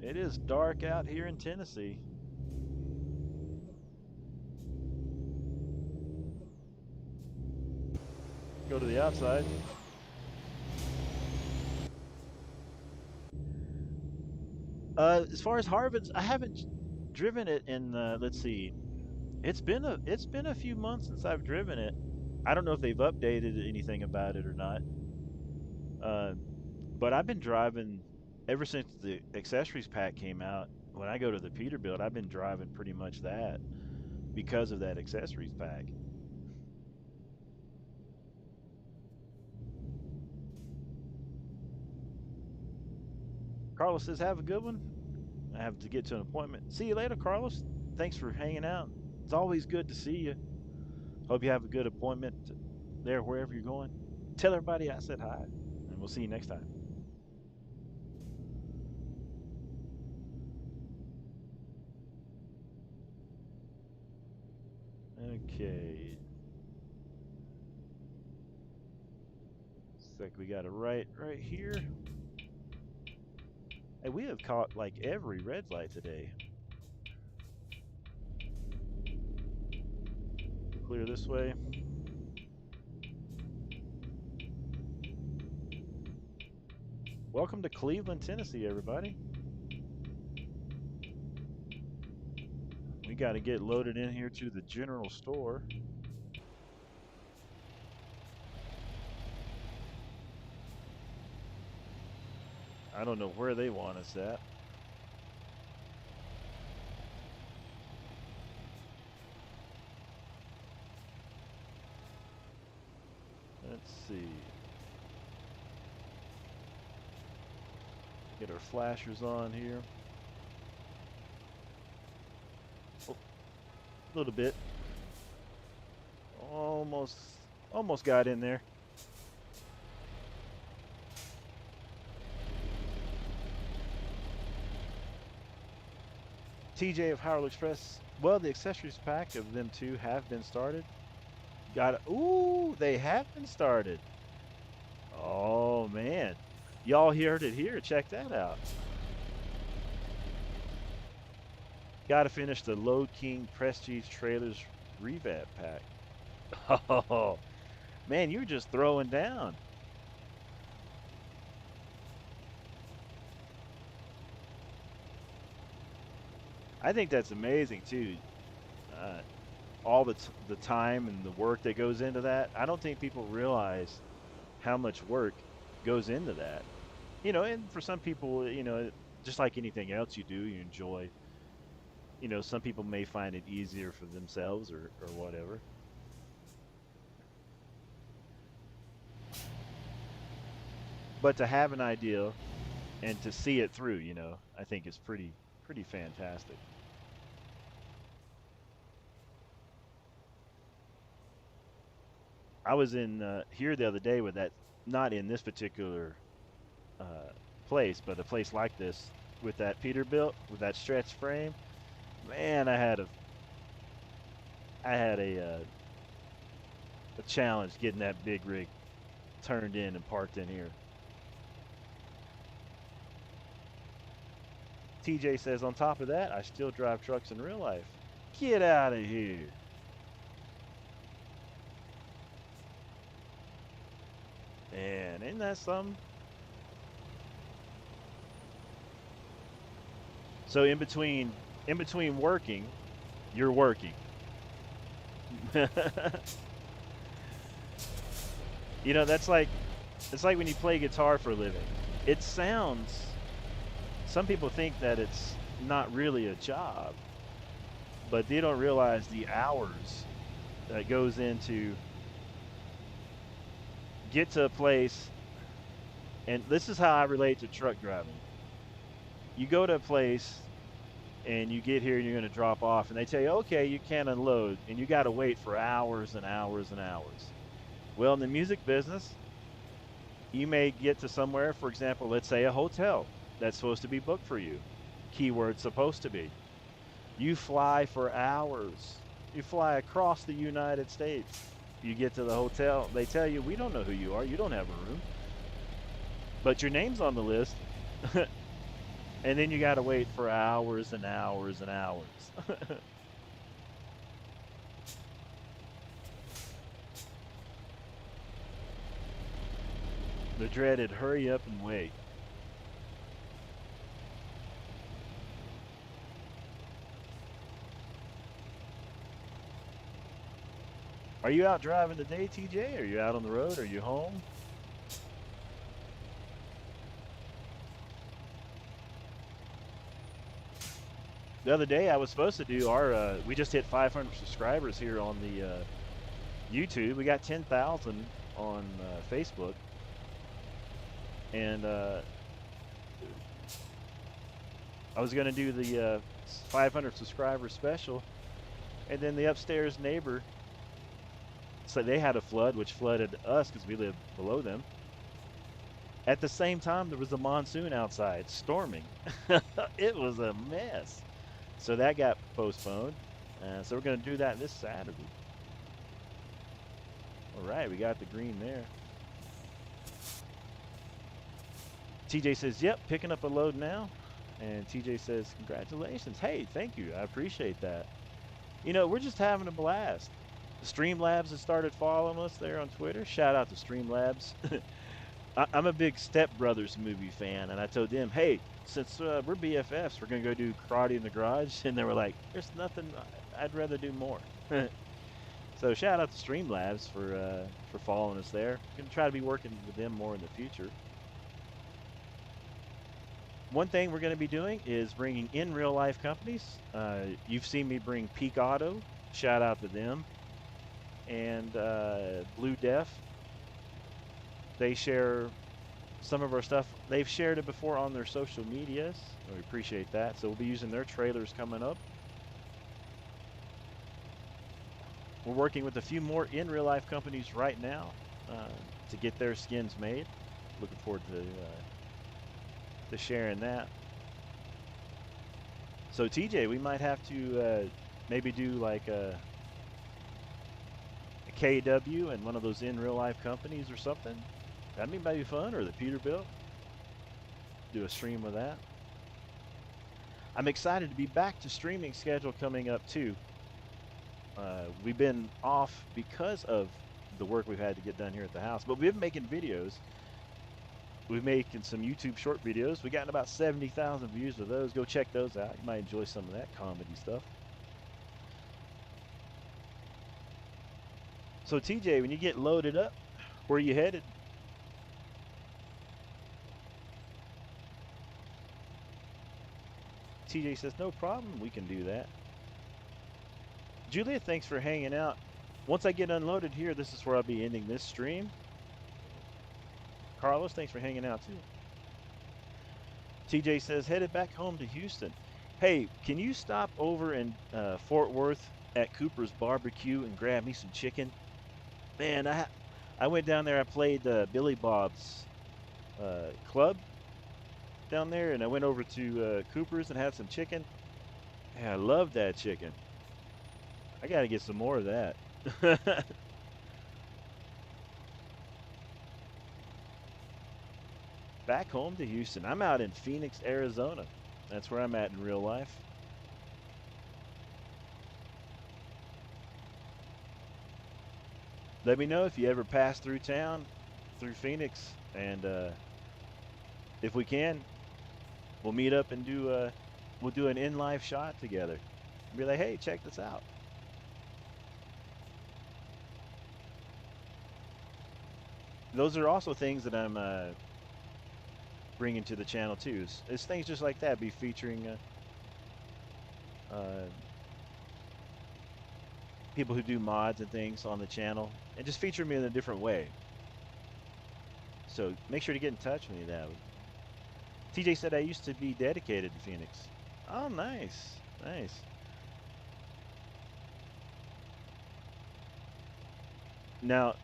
It is dark out here in Tennessee. Go to the outside. As far as Harvin's, I haven't driven it in. Let's see, it's been a few months since I've driven it. I don't know if they've updated anything about it or not. Uh, but I've been driving ever since the accessories pack came out. When I go to the Peterbilt, I've been driving pretty much that because of that accessories pack. Carlos says, "Have a good one." I have to get to an appointment. See you later, Carlos. Thanks for hanging out. It's always good to see you. Hope you have a good appointment there, wherever you're going. Tell everybody I said hi, and we'll see you next time. Okay. Looks like we got a right here. Hey, we have caught like every red light today. Clear this way. Welcome to Cleveland, Tennessee, everybody. We got to get loaded in here to the general store. I don't know where they want us at. Let's see. Get our flashers on here. Oh, a little bit. Almost, almost got in there. TJ of Howard Express. Well, the accessories pack of them two have been started. Got it. Ooh, they have been started. Oh man, y'all heard it here. Check that out. Got to finish the Load King Prestige Trailers revamp pack. Oh man, you're just throwing down. I think that's amazing too. Uh, all the time and the work that goes into that. I don't think people realize how much work goes into that. You know, and for some people, you know, just like anything else you do, you enjoy. You know, some people may find it easier for themselves or whatever. But to have an idea and to see it through, you know, I think is pretty fantastic. I was in here the other day with that, not in this particular uh, place, but a place like this with that Peterbilt with that stretch frame. Man, I had a challenge getting that big rig turned in and parked in here. TJ says, on top of that, I still drive trucks in real life. Get out of here. Man, ain't that something? So in between working, you're working. You know, that's like it's like when you play guitar for a living. It sounds some people think that it's not really a job, but they don't realize the hours that goes into get to a place. And this is how I relate to truck driving. You go to a place and you get here and you're going to drop off and they tell you, okay, you can't unload, and you got to wait for hours and hours and hours. Well, in the music business, you may get to somewhere, for example, let's say a hotel that's supposed to be booked for you. Keyword supposed to be. You fly for hours. You fly across the United States. You get to the hotel, they tell you, we don't know who you are. You don't have a room. But your name's on the list. And then you got to wait for hours and hours and hours. The dreaded hurry up and wait. Are you out driving today, TJ? Are you out on the road? Are you home? The other day I was supposed to do we just hit 500 subscribers here on the YouTube. We got 10,000 on Facebook. And I was going to do the 500 subscriber special. And then the upstairs neighbor, so they had a flood, which flooded us because we live below them. At the same time, there was a monsoon outside storming. It was a mess. So that got postponed. So we're going to do that this Saturday. All right, we got the green there. TJ says, yep, picking up a load now. And TJ says, congratulations. Hey, thank you. I appreciate that. You know, we're just having a blast. Streamlabs has started following us there on Twitter. Shout out to Streamlabs. I'm a big Step Brothers movie fan, and I told them, hey, since we're BFFs, we're going to go do karate in the garage. And they were like, there's nothing, I'd rather do more. So shout out to Streamlabs for following us there. Going to try to be working with them more in the future. One thing we're going to be doing is bringing in real life companies. You've seen me bring Peak Auto. Shout out to them. And Blue Def. They share some of our stuff. They've shared it before on their social medias. We appreciate that. So we'll be using their trailers coming up. We're working with a few more in real life companies right now to get their skins made. Looking forward to sharing that. So TJ, we might have to maybe do like a KW and one of those in real life companies or something. That might be fun, or the Peterbilt. Do a stream with that. I'm excited to be back to streaming schedule coming up too. We've been off because of the work we've had to get done here at the house, but we've been making videos. We've making some YouTube short videos. We gotten about 70,000 views of those. Go check those out. You might enjoy some of that comedy stuff. So TJ, when you get loaded up, where are you headed? TJ says, no problem, we can do that. Julia, thanks for hanging out. Once I get unloaded here, this is where I'll be ending this stream. Carlos, thanks for hanging out too. TJ says, headed back home to Houston. Hey, can you stop over in Fort Worth at Cooper's Barbecue and grab me some chicken? Man, I went down there. I played Billy Bob's club down there, and I went over to Cooper's and had some chicken. Yeah, I love that chicken. I got to get some more of that. Back home to Houston. I'm out in Phoenix, Arizona. That's where I'm at in real life. Let me know if you ever pass through town, through Phoenix, and if we can, we'll meet up and we'll do an in-life shot together. Be like, hey, check this out. Those are also things that I'm bringing to the channel too. It's things just like that. Be featuring people who do mods and things on the channel, and just feature me in a different way. So make sure to get in touch with me. That TJ said I used to be dedicated to Phoenix. Oh, nice, nice. Now,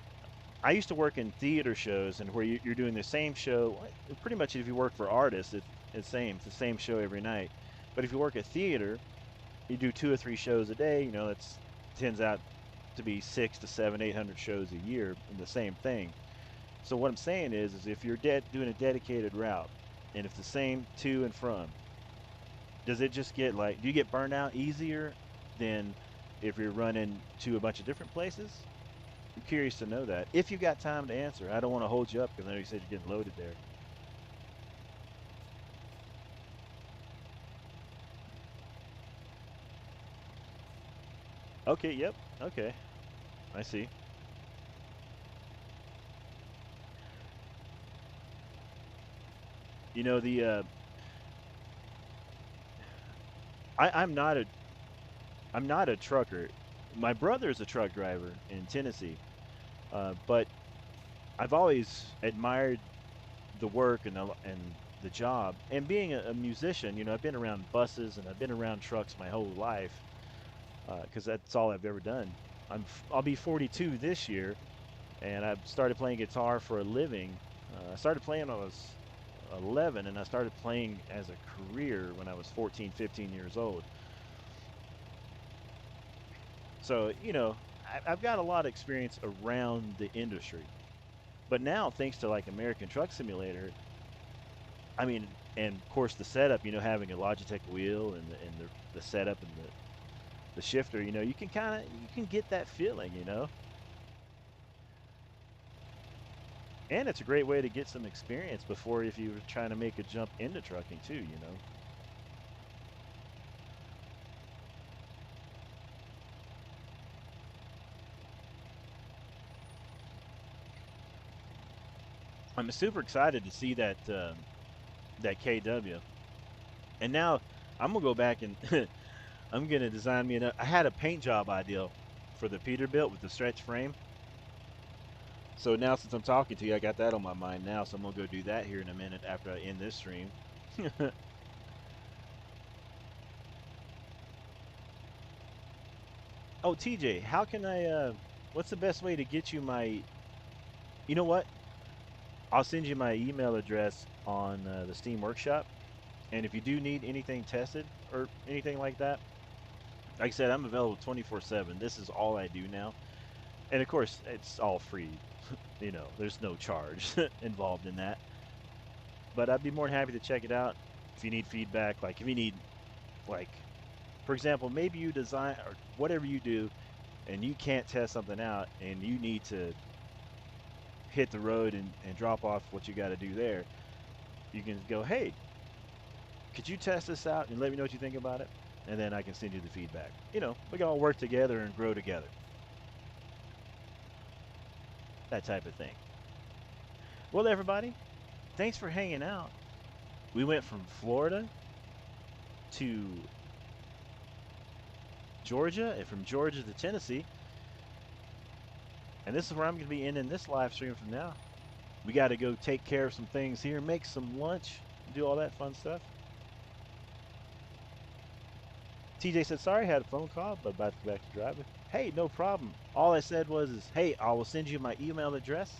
I used to work in theater shows, and where you're doing the same show. Pretty much, if you work for artists, it's the same show every night. But if you work at theater, you do 2 or 3 shows a day. You know, that's tends out to be 600 to 700, 800 shows a year in the same thing. So what I'm saying is if you're doing a dedicated route, and it's the same to and from, does it just get like, do you get burned out easier than if you're running to a bunch of different places? I'm curious to know that. If you've got time to answer, I don't want to hold you up because I know you said you're getting loaded there. Okay, yep, okay, I see. You know I'm not a trucker. My brother's a truck driver in Tennessee, but I've always admired the work and the job. And being a musician, you know, I've been around buses and I've been around trucks my whole life because that's all I've ever done. I'll be 42 this year, and I've started playing guitar for a living. I started playing when I was 11, and I started playing as a career when I was 14, 15 years old. So, you know, I've got a lot of experience around the industry. But now, thanks to like American Truck Simulator, I mean, and of course the setup, you know, having a Logitech wheel and the setup and the shifter, you know, you can get that feeling, you know. And it's a great way to get some experience before if you were trying to make a jump into trucking too, you know. I'm super excited to see that KW. And now I'm gonna go back and I'm gonna design me I had a paint job idea for the Peterbilt with the stretch frame. So now since I'm talking to you, I got that on my mind now. So I'm gonna go do that here in a minute after I end this stream. Oh, TJ, how can what's the best way to get you my, you know what? I'll send you my email address on the Steam Workshop. And if you do need anything tested or anything like that, like I said, I'm available 24/7. This is all I do now. And of course, it's all free. You know, there's no charge involved in that. But I'd be more than happy to check it out if you need feedback. Like if you need, like, for example, maybe you design or whatever you do, and you can't test something out, and you need to hit the road and drop off what you got to do there. You can go, hey, could you test this out and let me know what you think about it? And then I can send you the feedback. You know, we can all work together and grow together. That type of thing. Well, everybody, thanks for hanging out. We went from Florida to Georgia and from Georgia to Tennessee. And this is where I'm going to be ending this live stream from now. We got to go take care of some things here, make some lunch, do all that fun stuff. TJ said, sorry, I had a phone call, but about to go back to driving. Hey, no problem. All I said was, hey, I will send you my email address.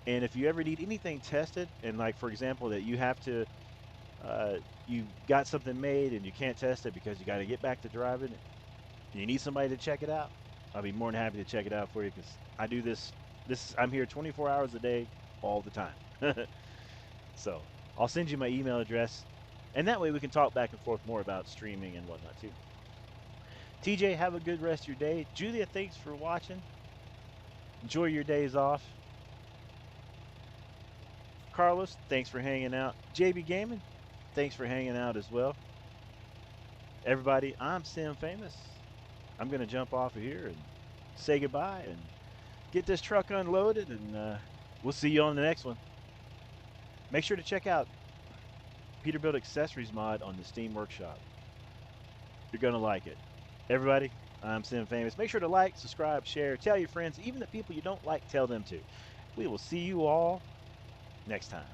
And if you ever need anything tested, and like, for example, that you have to, you got something made and you can't test it because you got to get back to driving, and you need somebody to check it out, I'll be more than happy to check it out for you because I do this. I'm here 24 hours a day, all the time. So I'll send you my email address, and that way we can talk back and forth more about streaming and whatnot too. TJ, have a good rest of your day. Julia, thanks for watching. Enjoy your days off. Carlos, thanks for hanging out. JB Gaming, thanks for hanging out as well. Everybody, I'm Sim Famous. I'm going to jump off of here and say goodbye and get this truck unloaded, and we'll see you on the next one. Make sure to check out Peterbilt Accessories mod on the Steam Workshop. You're going to like it. Everybody, I'm Sim Famous. Make sure to like, subscribe, share, tell your friends, even the people you don't like, tell them to. We will see you all next time.